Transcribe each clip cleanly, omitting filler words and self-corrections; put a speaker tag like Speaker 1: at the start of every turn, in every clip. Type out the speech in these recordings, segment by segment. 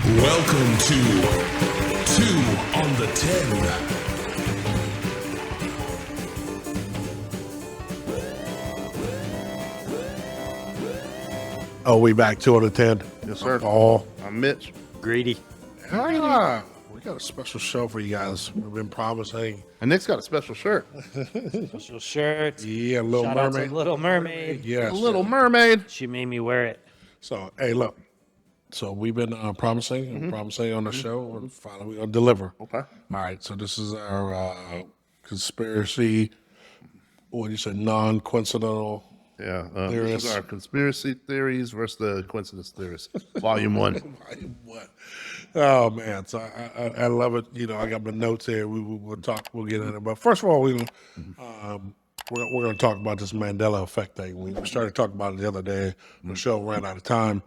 Speaker 1: Welcome to 2 on the 10.
Speaker 2: Oh, we back 2 on the 10.
Speaker 3: Yes, sir.
Speaker 2: Paul.
Speaker 3: I'm Mitch.
Speaker 4: Greedy.
Speaker 2: We got a special show for you guys. We've been promising.
Speaker 3: And Nick's got a special shirt.
Speaker 4: Special shirt.
Speaker 2: Yeah, Little
Speaker 4: Shout out
Speaker 2: Mermaid.
Speaker 4: to Little Mermaid.
Speaker 2: Yes.
Speaker 3: A Little Mermaid.
Speaker 4: She made me wear it.
Speaker 2: So, hey, look. So we've been promising on the show, and finally we're going to deliver.
Speaker 3: Okay.
Speaker 2: All right, so this is our conspiracy, what you said, non-coincidental.
Speaker 3: Yeah. This is our conspiracy theories versus the coincidence theories. Volume 1.
Speaker 2: What? Oh man! So I love it. You know, I got my notes here. We'll talk. We'll get in it. But first of all, we're going to talk about this Mandela Effect thing. We started talking about it the other day. The show ran out of time.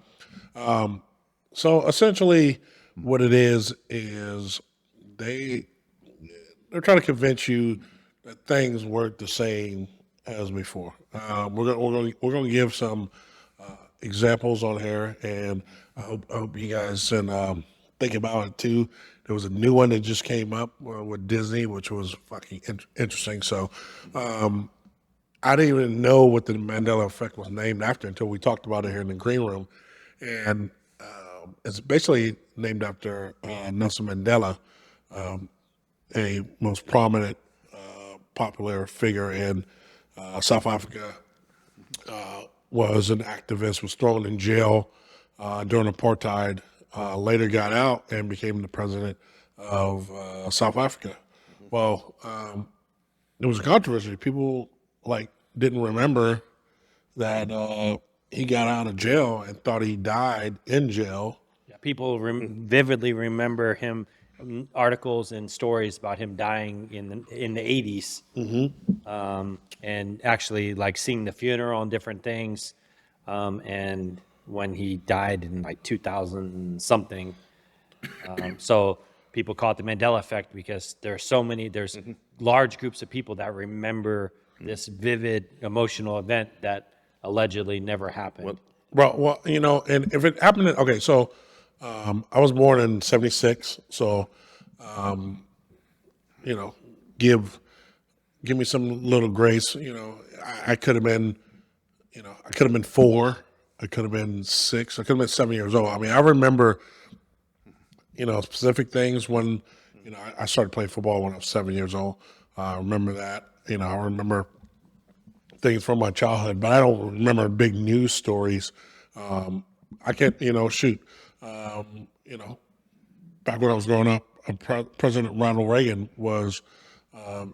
Speaker 2: So essentially, what it is they're trying to convince you that things weren't the same as before. We're going to give some examples on here, and I hope you guys can think about it too. There was a new one that just came up with Disney, which was fucking interesting. So I didn't even know what the Mandela Effect was named after until we talked about it here in the green room, and it's basically named after Nelson Mandela, a most prominent, popular figure in South Africa. Was an activist, was thrown in jail during apartheid, later got out and became the president of South Africa. Well, there was a controversy. People didn't remember that he got out of jail and thought he died in jail.
Speaker 4: Yeah, people vividly remember him, articles and stories about him dying in the 80s. And actually seeing the funeral and different things. And when he died in 2000 something. So people call it the Mandela Effect because there's large groups of people that remember this vivid emotional event that allegedly never happened.
Speaker 2: Well, you know, and if it happened, okay, so I was born in '76, so you know, give me some little grace. You know, I could have been, I could have been 4, I could have been 6, I could have been 7 years old. I mean, I remember, specific things when, I started playing football when I was 7 years old. I remember that. I remember things from my childhood, but I don't remember big news stories. I can't, back when I was growing up, President Ronald Reagan was,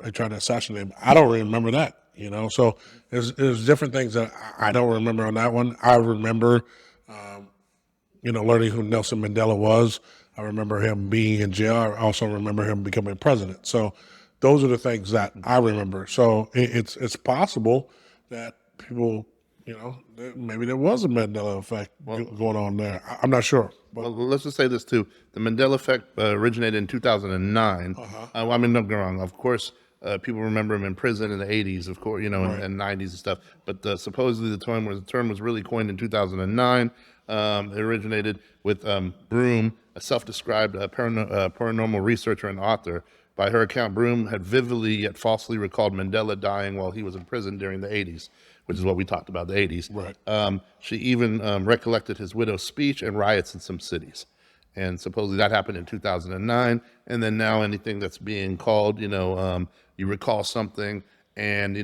Speaker 2: they tried to assassinate him. I don't remember that, so there's different things that I don't remember on that one. I remember, learning who Nelson Mandela was. I remember him being in jail. I also remember him becoming president. So those are the things that I remember. So it's possible that people, maybe there was a Mandela effect going on there. I'm not sure. But.
Speaker 3: Well, let's just say this too. The Mandela Effect originated in 2009. I mean, don't get me wrong. Of course, people remember him in prison in the 80s, of course, and 90s and stuff. But supposedly the term was really coined in 2009. It originated with Broom, a self-described paranormal researcher and author. By her account, Broom had vividly yet falsely recalled Mandela dying while he was in prison during the 80s, which is what we talked about, the 80s.
Speaker 2: Right.
Speaker 3: She even recollected his widow's speech and riots in some cities. And supposedly that happened in 2009. And then now anything that's being called, you recall something and,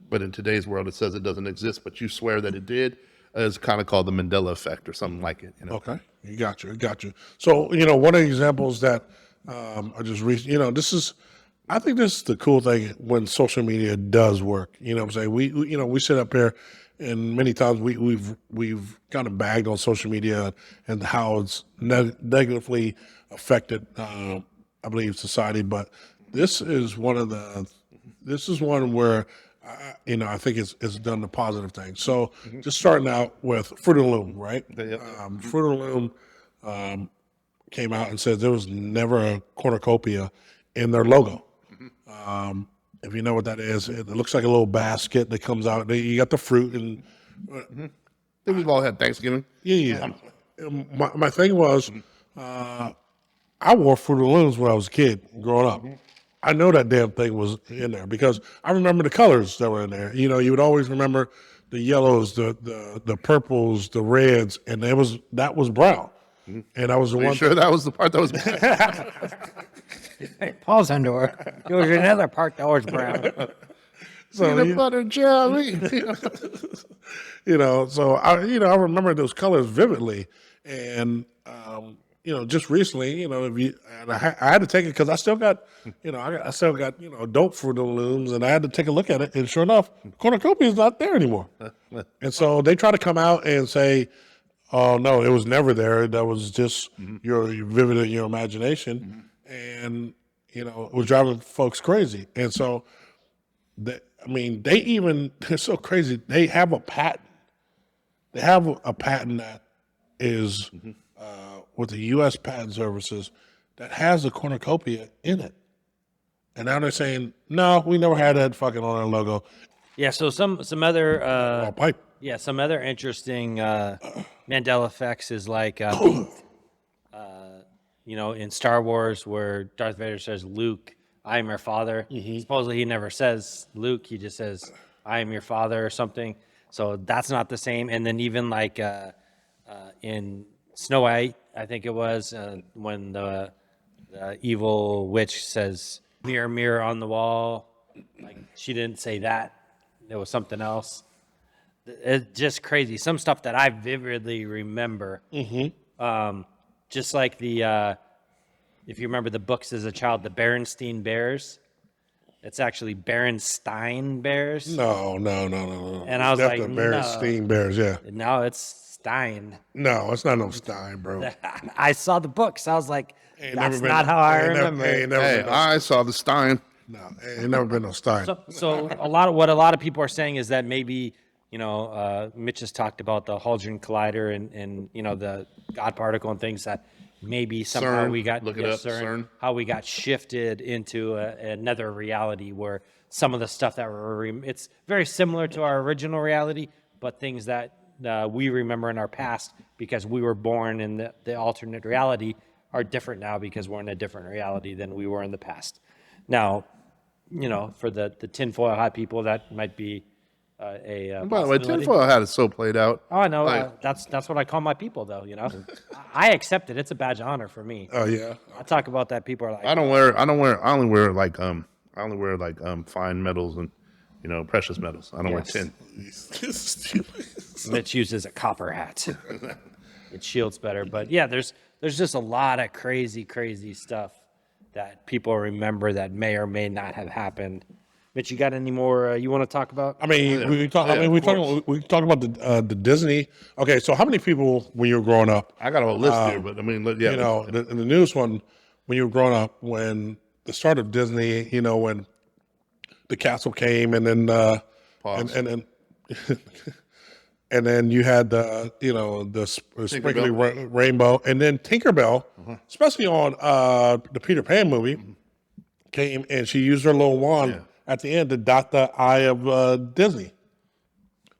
Speaker 3: but in today's world it says it doesn't exist, but you swear that it did. It's kind of called the Mandela Effect or something like it.
Speaker 2: Okay, you got you. So, one of the examples that I just recently, I think this is the cool thing when social media does work. You know what I'm saying? We sit up here and many times we've kind of bagged on social media and how it's negatively affected, I believe, society. But this is one where, I think it's done the positive thing. So just starting out with Fruit of the Loom, right? Fruit of the Loom came out and said there was never a cornucopia in their logo. If you know what that is, it looks like a little basket that comes out. You got the fruit and
Speaker 3: I think we've all had Thanksgiving.
Speaker 2: yeah. my thing was, I wore Fruit of the Looms when I was a kid growing up. I know that damn thing was in there because I remember the colors that were in there. You know, you would always remember the yellows, the purples, the reds, and that was brown. And I was the
Speaker 3: Are you
Speaker 2: one.
Speaker 3: sure that was the part that was bad?
Speaker 4: Hey, Paul's underwear. There was another part that was brown.
Speaker 2: So
Speaker 3: Peanut butter jelly.
Speaker 2: you know, so I remember those colors vividly, and just recently, and I had to take it because I still got, I still got, dope Fruit of the Looms, and I had to take a look at it, and sure enough, cornucopia is not there anymore, and so they try to come out and say, oh no, it was never there. That was just your vivid in your imagination, and it was driving folks crazy, and so. They even, it's so crazy. They have a patent. They have a patent that is with the U.S. Patent Services that has the cornucopia in it. And now they're saying, no, we never had that fucking on our logo.
Speaker 4: Yeah, so some other
Speaker 2: Pipe.
Speaker 4: yeah, some other interesting Mandela effects is like in Star Wars where Darth Vader says, Luke, I am your father. Supposedly he never says Luke, he just says, I am your father or something. So that's not the same. And then even like in Snow White, I think it was, when the evil witch says, mirror, mirror on the wall. Like she didn't say that. It was something else. It's just crazy. Some stuff that I vividly remember. Just like the... if you remember the books as a child, the Berenstain Bears, it's actually Berenstein Bears.
Speaker 2: No.
Speaker 4: And I was
Speaker 2: That's
Speaker 4: like,
Speaker 2: the Berenstain Bears, yeah.
Speaker 4: No, it's Stein.
Speaker 2: No, it's not no Stein, bro.
Speaker 4: I saw the books. I was like,
Speaker 2: Ain't
Speaker 4: that's
Speaker 2: never been-
Speaker 4: not how I
Speaker 2: ain't never-
Speaker 4: remember it.
Speaker 2: ain't never
Speaker 3: Hey,
Speaker 2: been no-
Speaker 3: I saw the Stein.
Speaker 2: No, ain't never been no Stein.
Speaker 4: So a lot of people are saying is that maybe, Mitch has talked about the Hadron Collider and the God particle and things that maybe somehow
Speaker 3: CERN.
Speaker 4: we got
Speaker 3: Look it up, CERN.
Speaker 4: how we got shifted into another reality where some of the stuff that it's very similar to our original reality, but things that we remember in our past because we were born in the alternate reality are different now because we're in a different reality than we were in the past. Now, for the tinfoil hat people, that might be a
Speaker 3: By the way,
Speaker 4: possibility.
Speaker 3: tinfoil hat is so played out.
Speaker 4: Oh, I know.
Speaker 3: Like-
Speaker 4: That's what I call my people, though. I accept it. It's a badge of honor for me.
Speaker 2: Oh, yeah.
Speaker 4: I talk about that. People are like,
Speaker 3: I only wear like fine metals and precious metals. I don't wear
Speaker 4: Yes.
Speaker 3: tin.
Speaker 4: Mitch uses a copper hat. It shields better. But yeah, there's just a lot of crazy stuff that people remember that may or may not have happened. Mitch, you got any more you want to talk about?
Speaker 2: I mean, we talk.
Speaker 3: Yeah,
Speaker 2: I mean, we
Speaker 3: of
Speaker 2: talk about the Disney. Okay, so how many people when you were growing up?
Speaker 3: I got a whole list here, but I mean, yeah.
Speaker 2: The newest one when you were growing up, when the start of Disney, when the castle came, and then
Speaker 3: Pause.
Speaker 2: and then and then you had the sprinkly rainbow, and then Tinkerbell, especially on the Peter Pan movie, came and she used her little wand at the end to dot the eye of Disney.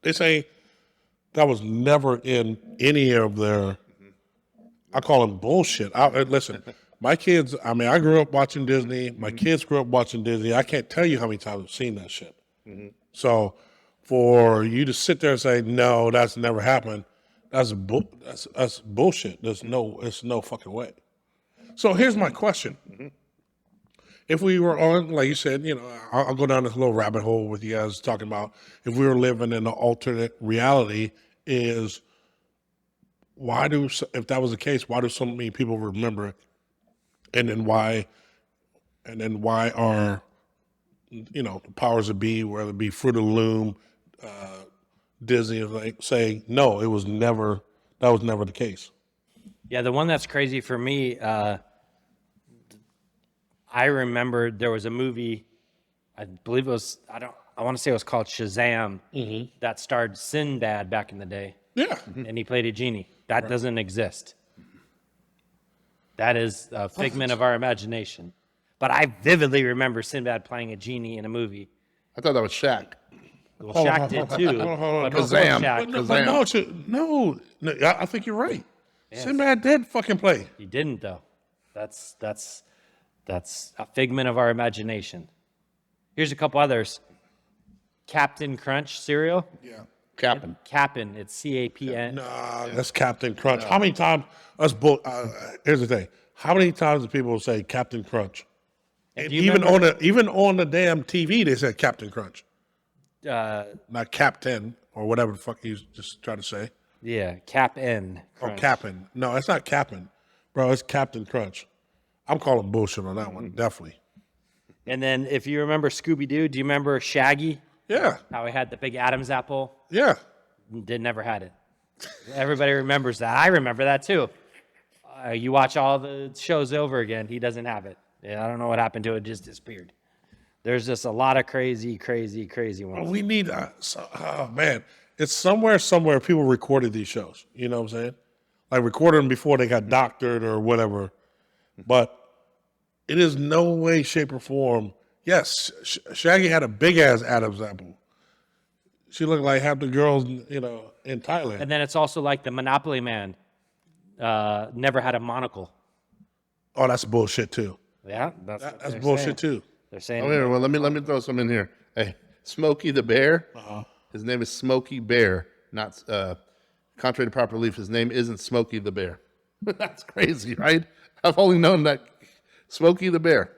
Speaker 2: They say that was never in any of their. I call them bullshit. Listen, my kids. I mean, I grew up watching Disney. My kids grew up watching Disney. I can't tell you how many times I've seen that shit. So, for you to sit there and say no, that's never happened. That's bullshit. It's no fucking way. So here's my question. If we were on, like you said, I'll go down this little rabbit hole with you guys talking about if we were living in an alternate reality, if that was the case, why do so many people remember it? And then why are, the powers that be, whether it be Fruit of the Loom, Disney, like saying, no, that was never the case.
Speaker 4: Yeah, the one that's crazy for me, I remember there was a movie, I believe it was, I want to say it was called Shazam, that starred Sinbad back in the day.
Speaker 2: Yeah.
Speaker 4: And he played a genie. That doesn't exist. That is a figment of our imagination. But I vividly remember Sinbad playing a genie in a movie.
Speaker 3: I thought that was Shaq.
Speaker 4: Well, Shaq did too.
Speaker 2: Hold on.
Speaker 4: But it wasn't
Speaker 3: Kazam.
Speaker 4: Shaq.
Speaker 2: No, I think you're right. Sinbad did fucking play.
Speaker 4: He didn't though. That's a figment of our imagination. Here's a couple others. Captain Crunch cereal.
Speaker 2: Yeah.
Speaker 3: Captain.
Speaker 4: Cap'n. It's CAPN.
Speaker 2: Nah, that's Captain Crunch. How many times? Here's the thing. How many times do people say Captain Crunch? And
Speaker 4: do you
Speaker 2: even
Speaker 4: remember-
Speaker 2: on the damn TV, they said Captain Crunch, not Captain or whatever the fuck he's just trying to say.
Speaker 4: Yeah, Cap'n.
Speaker 2: Or
Speaker 4: Crunch.
Speaker 2: Cap'n. No, it's not Cap'n, bro. It's Captain Crunch. I'm calling bullshit on that one. Definitely.
Speaker 4: And then if you remember Scooby Doo, do you remember Shaggy?
Speaker 2: Yeah.
Speaker 4: How he had the big Adam's apple?
Speaker 2: Yeah.
Speaker 4: Never had it. Everybody remembers that. I remember that too. You watch all the shows over again, he doesn't have it. Yeah, I don't know what happened to it. It just disappeared. There's just a lot of crazy ones.
Speaker 2: We need. Oh man, it's somewhere people recorded these shows. You know what I'm saying? Like recorded them before they got doctored or whatever. But it is no way, shape, or form. Yes, Shaggy had a big ass Adam's apple. She looked like half the girls, in Thailand.
Speaker 4: And then it's also like the Monopoly Man never had a monocle.
Speaker 2: Oh, that's bullshit too.
Speaker 4: Yeah, that's
Speaker 2: That's bullshit too.
Speaker 4: They're saying
Speaker 3: Oh, here, well, let me throw some in here. Hey, Smokey the Bear. His name is Smokey Bear. Not contrary to popular belief, his name isn't Smokey the Bear. That's crazy, right? I've only known that Smokey the Bear.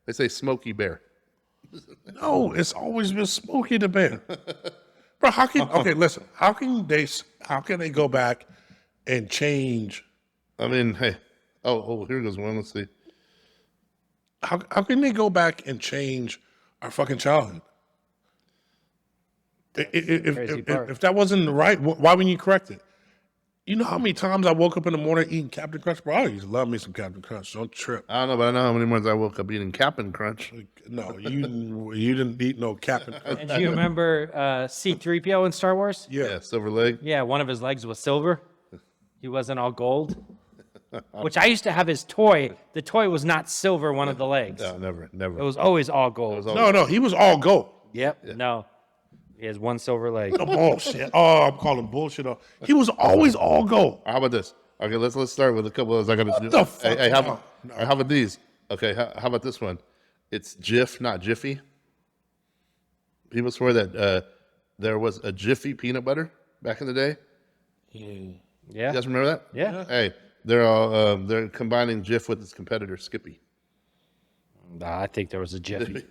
Speaker 3: They say Smokey Bear.
Speaker 2: No, it's always been Smokey the Bear. Bro, listen, how can they go back and change?
Speaker 3: I mean, hey, here goes one. Let's see.
Speaker 2: How can they go back and change our fucking childhood? If that wasn't right, why wouldn't you correct it? You know how many times I woke up in the morning eating Captain Crunch? Bro, I used to love me some Captain Crunch. Don't trip.
Speaker 3: I don't know, but I know how many mornings I woke up eating Cap'n Crunch.
Speaker 2: No, you didn't eat no Captain Crunch.
Speaker 4: And do you remember C-3PO in Star Wars?
Speaker 3: Yeah, silver leg.
Speaker 4: Yeah, one of his legs was silver. He wasn't all gold. Which I used to have his toy. The toy was not silver, one of the legs.
Speaker 3: No, never.
Speaker 4: It was always all gold.
Speaker 2: No, he was all gold.
Speaker 4: Yep. No. He has one silver leg.
Speaker 2: Bullshit. Oh, I'm calling bullshit. He was always all gold.
Speaker 3: How about this? Okay, let's start with a couple of those I got to do.
Speaker 2: the fuck?
Speaker 3: Hey, how
Speaker 2: No.
Speaker 3: about these? Okay, how about this one? It's Jif, not Jiffy. People swear that there was a Jiffy peanut butter back in the day.
Speaker 4: Yeah.
Speaker 3: You guys remember that?
Speaker 4: Yeah.
Speaker 3: Hey, they're combining Jif with its competitor Skippy.
Speaker 4: I think there was a Jiffy.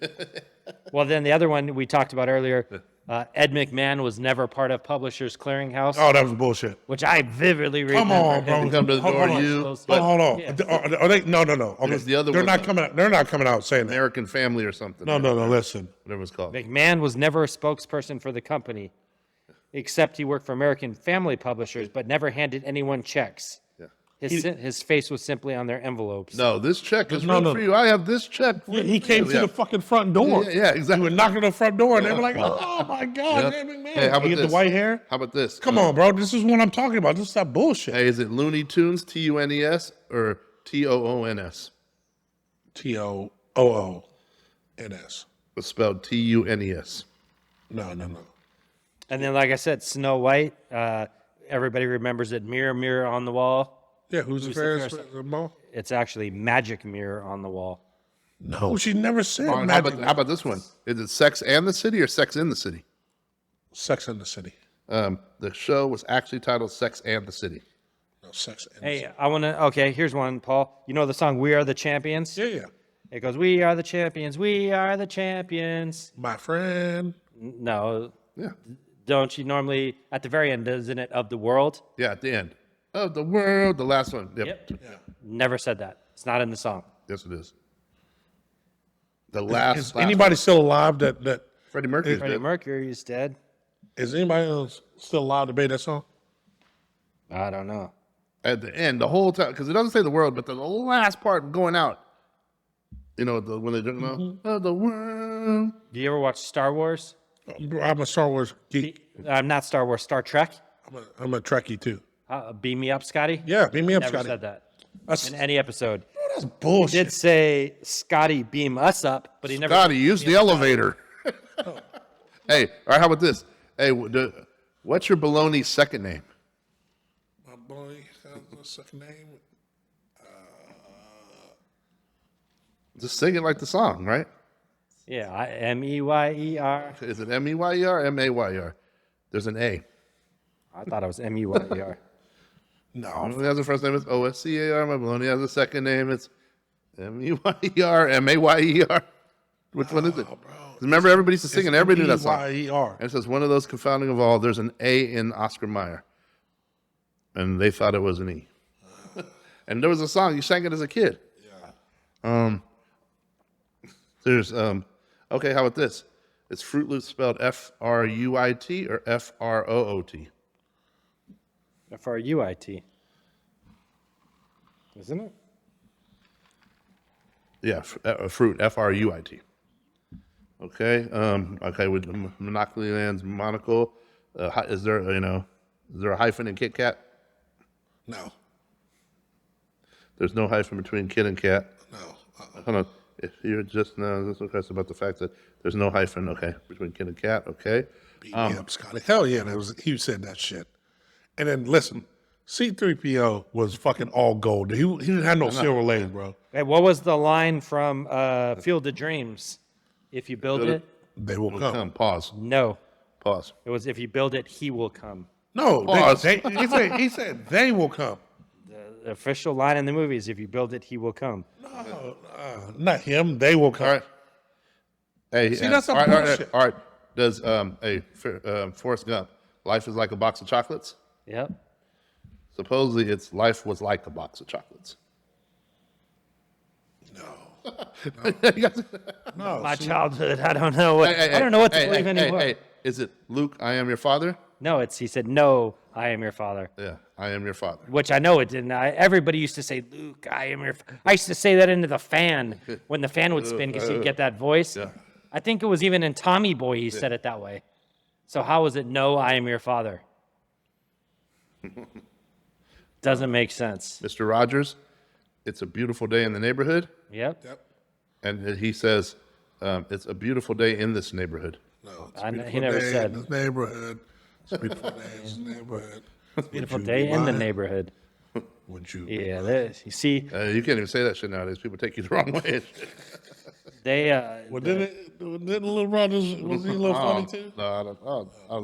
Speaker 4: Well, then the other one we talked about earlier, Ed McMahon was never part of Publishers Clearinghouse,
Speaker 2: Oh, that was bullshit.
Speaker 4: which I vividly remember.
Speaker 2: Come on, bro.
Speaker 3: They come to the
Speaker 2: Hold
Speaker 3: door,
Speaker 2: on.
Speaker 3: you.
Speaker 2: Hold
Speaker 3: But
Speaker 2: on.
Speaker 4: Yeah.
Speaker 2: Are they? No. Okay.
Speaker 3: was the other
Speaker 2: they're
Speaker 3: one,
Speaker 2: not
Speaker 3: though?
Speaker 2: coming out. They're not coming out saying that.
Speaker 3: American Family or something.
Speaker 2: No. Listen.
Speaker 3: Whatever it's called.
Speaker 4: McMahon was never a spokesperson for the company, except he worked for American Family Publishers, but never handed anyone checks.
Speaker 3: Yeah.
Speaker 4: His face was simply on their envelopes.
Speaker 3: No, this check is
Speaker 2: No,
Speaker 3: real
Speaker 2: no.
Speaker 3: for you. I have this check. For
Speaker 2: He came to
Speaker 3: Yeah.
Speaker 2: the fucking front door.
Speaker 3: Yeah, exactly.
Speaker 2: He would knock on the front door, and they were like, "Oh my God,
Speaker 3: Yep.
Speaker 2: Ed McMahon!"
Speaker 3: Hey, how about
Speaker 2: You get
Speaker 3: this?
Speaker 2: the white hair.
Speaker 3: How about this?
Speaker 2: Come on, bro. This is what I'm talking about. This is that bullshit.
Speaker 3: Hey, is it Looney Tunes, TUNES, or TOONS?
Speaker 2: TOOONS.
Speaker 3: It's spelled TUNES.
Speaker 2: No.
Speaker 4: And then, like I said, Snow White, everybody remembers it, Mirror, Mirror on the Wall.
Speaker 2: Yeah, who's the fairest? Mo?
Speaker 4: It's actually Magic Mirror on the Wall.
Speaker 2: No, she never said
Speaker 3: How
Speaker 2: magic.
Speaker 3: about, how about this one? Is it Sex and the City or Sex in the City?
Speaker 2: Sex in the City.
Speaker 3: The show was actually titled Sex and the City.
Speaker 2: No, Sex in the
Speaker 4: Hey, I want to, okay, here's one, Paul. You know the song We Are the Champions?
Speaker 2: City. Yeah.
Speaker 4: It goes, We Are the Champions, We Are the Champions.
Speaker 2: My friend.
Speaker 4: No,
Speaker 3: Yeah.
Speaker 4: don't you normally, at the very end, isn't it of the world?
Speaker 3: Yeah, at the end. Of the world, the last one. Yep.
Speaker 4: Never said that. It's not in the song.
Speaker 3: Yes, it is. The last.
Speaker 2: Is
Speaker 3: last
Speaker 2: anybody still alive that
Speaker 3: Freddie Mercury.
Speaker 4: Freddie Mercury is dead.
Speaker 2: is anybody else still alive to debate that song?
Speaker 4: I don't know.
Speaker 3: At the end, the whole time, because it doesn't say the world, but the last part going out. You know, when they drink of the world.
Speaker 4: Do you ever watch Star Wars?
Speaker 2: I'm a Star Wars geek.
Speaker 4: I'm not Star Wars, Star Trek.
Speaker 2: I'm a Trekkie too.
Speaker 4: Beam me up, Scotty.
Speaker 2: Yeah, beam me up,
Speaker 4: Never
Speaker 2: Scotty.
Speaker 4: said that
Speaker 2: That's,
Speaker 4: in any episode.
Speaker 2: that's
Speaker 4: He
Speaker 2: bullshit.
Speaker 4: did say Scotty beam us up, but he never.
Speaker 3: Scotty, use the elevator. Hey, all right, how about this? Hey, what's your baloney second name?
Speaker 2: My boy, a second name.
Speaker 3: Just sing it like the song, right?
Speaker 4: Yeah, Meyler.
Speaker 3: Is it Meyler or Mayr? There's an A.
Speaker 4: I thought it was Meyler.
Speaker 2: No,
Speaker 3: Maloney has a first name, it's Oscar. Maloney has a second name, it's Meyr, Mayer. Which one is it? 'Cause remember, everybody used to sing and everybody knew that song.
Speaker 2: Meyer.
Speaker 3: And it says, one of those confounding of all, there's an A in Oscar Mayer. And they thought it was an E. And there was a song, you sang it as a kid.
Speaker 2: Yeah.
Speaker 3: There's, okay, how about this? Is Fruit Loops spelled Fruit or Froot?
Speaker 4: Fruit. Isn't it?
Speaker 3: Yeah, fruit, Fruit. Okay, okay, with Monopoly Land's monocle, is there a hyphen in Kit Kat?
Speaker 2: No.
Speaker 3: There's no hyphen between kid and cat.
Speaker 2: No.
Speaker 3: Hold on. If you're just now, this is about the fact that there's no hyphen, okay, between kid and cat, okay.
Speaker 2: Beat me up, Scotty. Hell yeah, he said that shit. And then listen, C-3PO was fucking all gold. He didn't have no silver lanes, bro.
Speaker 4: Hey, what was the line from Field of Dreams? If you build it,
Speaker 2: They will come.
Speaker 3: Pause.
Speaker 4: no.
Speaker 3: Pause.
Speaker 4: It was if you build it, he will come.
Speaker 2: No,
Speaker 3: Pause.
Speaker 2: he said they will come.
Speaker 4: The official line in the movie is if you build it, he will come.
Speaker 2: No, not him. They will come.
Speaker 3: All right. Hey,
Speaker 2: See, that's some
Speaker 3: all right,
Speaker 2: bullshit.
Speaker 3: all right. Does Forrest Gump, life is like a box of chocolates?
Speaker 4: Yep.
Speaker 3: Supposedly, it's life was like a box of chocolates.
Speaker 2: No,
Speaker 4: My
Speaker 2: see,
Speaker 4: childhood, I don't know what I don't know what to believe anymore.
Speaker 3: Hey, is it Luke? I am your father.
Speaker 4: No, he said, "No, I am your father,"
Speaker 3: Yeah, I am your father.
Speaker 4: which I know it didn't. Everybody used to say, "Luke, I am your." I used to say that into the fan when the fan would spin because you'd get that voice.
Speaker 3: Yeah.
Speaker 4: I think it was even in Tommy Boy he said it that way. So how is it? No, I am your father. Doesn't make sense.
Speaker 3: Mr. Rogers, it's a beautiful day in the neighborhood,
Speaker 4: Yep.
Speaker 3: and he says, it's a beautiful day in this neighborhood.
Speaker 2: no, it's a
Speaker 4: He
Speaker 2: beautiful
Speaker 4: never
Speaker 2: day
Speaker 4: said.
Speaker 2: in this neighborhood. It's a beautiful day in this neighborhood.
Speaker 4: Beautiful
Speaker 2: Would you
Speaker 4: day
Speaker 2: be
Speaker 4: in the
Speaker 2: mine?
Speaker 4: neighborhood.
Speaker 2: Would you?
Speaker 4: Yeah, you see,
Speaker 3: You can't even say that shit nowadays. People take you the wrong way.
Speaker 4: they
Speaker 2: Well, didn't Little Rogers, was he a little funny too?
Speaker 3: No, I don't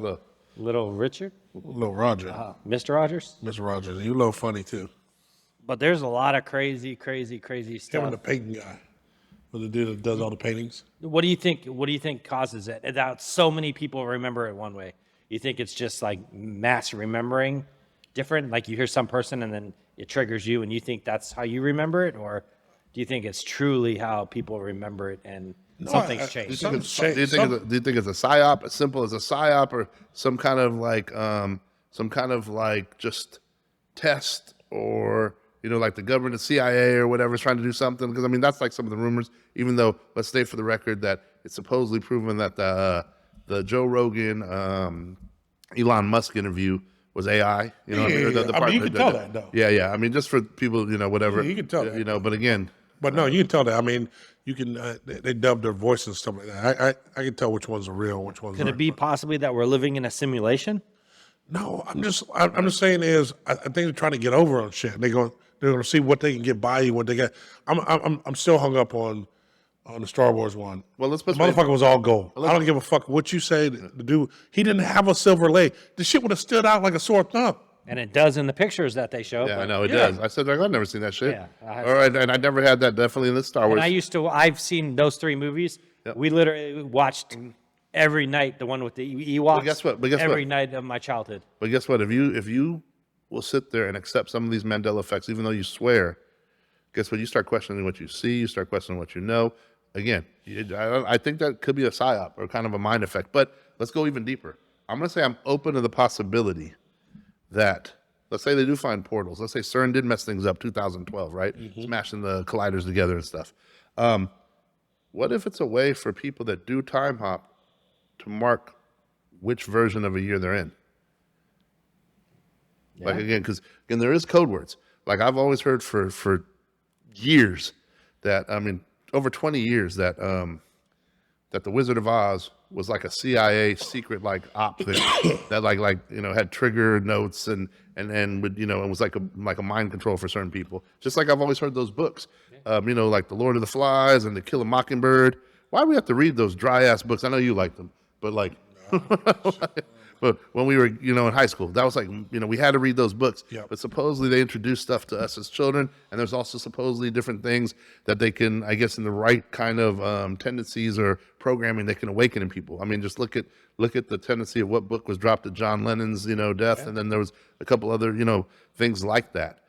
Speaker 3: know.
Speaker 4: little Richard,
Speaker 2: Little Roger.
Speaker 4: Mr. Rogers.
Speaker 2: Mr. Rogers, you a little funny too.
Speaker 4: But there's a lot of crazy
Speaker 2: Him and
Speaker 4: stuff.
Speaker 2: the painting guy. Was the dude that does all the paintings?
Speaker 4: What do you think? What do you think causes it? That so many people remember it one way. You think it's just like mass remembering, different? Like you hear some person and then it triggers you, and you think that's how you remember it, or do you think it's truly how people remember it and something's
Speaker 2: I-
Speaker 4: changed?
Speaker 2: some-
Speaker 3: Do you think it's a psyop, as simple as a psyop, or some kind of like just test, or like the government, the CIA, or whatever is trying to do something? Because I mean, that's like some of the rumors. Even though, let's state for the record that it's supposedly proven that the Joe Rogan, Elon Musk interview was AI. You know,
Speaker 2: Yeah. I mean, you can tell that, though.
Speaker 3: Yeah. I mean, just for people, whatever.
Speaker 2: Yeah, you can tell that.
Speaker 3: But again,
Speaker 2: But no, you can tell that. I mean, you can. They dub their voice and stuff like that. I can tell which ones are real, and which ones
Speaker 4: Could
Speaker 2: aren't.
Speaker 4: it be possibly that we're living in a simulation?
Speaker 2: No, I'm just saying is I think they're trying to get over on shit. They're going to see what they can get by you, what they get. I'm still hung up on the Star Wars one.
Speaker 3: well, let's
Speaker 2: The
Speaker 3: put
Speaker 2: motherfucker was all gold. I don't give a fuck what you say. The dude, he didn't have a silver leg. The shit would have stood out like a sore thumb.
Speaker 4: And it does in the pictures that they show.
Speaker 3: Yeah,
Speaker 4: but-
Speaker 3: I know it
Speaker 2: Yeah.
Speaker 3: does. I said I've never seen that shit.
Speaker 4: Yeah, I have.
Speaker 3: All right, and I never had that. Definitely in the Star Wars.
Speaker 4: And I've seen those three movies.
Speaker 3: Yep.
Speaker 4: We literally watched every night the one with the Ewoks.
Speaker 3: guess what?
Speaker 4: Every night of my childhood.
Speaker 3: But guess what? If you will sit there and accept some of these Mandela effects, even though you swear, guess what? You start questioning what you see. You start questioning what you know. Again, I think that could be a psyop or kind of a mind effect. But let's go even deeper. I'm going to say I'm open to the possibility that, let's say they do find portals. Let's say CERN did mess things up 2012, right? Smashing the colliders together and stuff. What if it's a way for people that do time hop to mark which version of a year they're in? Like, again, because there is code words. Like, I've always heard for years that, I mean, over 20 years that that the Wizard of Oz was like a CIA secret like op thing that like had trigger notes and and would, it was like a mind control for certain people. Just like I've always heard those books, like The Lord of the Flies and To Kill a Mockingbird. Why do we have to read those dry ass books? I know you like them, but like, but when we were, in high school, that was like, we had to read those books.
Speaker 2: Yep.
Speaker 3: But supposedly they introduced stuff to us as children, and there's also supposedly different things that they can, I guess, in the right kind of tendencies or programming, they can awaken in people. I mean, just look at the tendency of what book was dropped at John Lennon's, death, and then there was a couple other, things like that.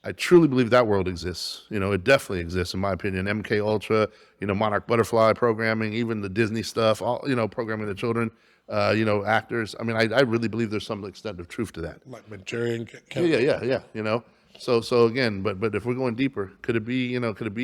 Speaker 3: I truly believe that world exists. It definitely exists, in my opinion. MK Ultra, Monarch Butterfly programming, even the Disney stuff, all, programming the children, actors. I mean, I really believe there's some extent of truth to that.
Speaker 2: Like Manchurian.
Speaker 3: Yeah. So again, but if we're going deeper, could it be,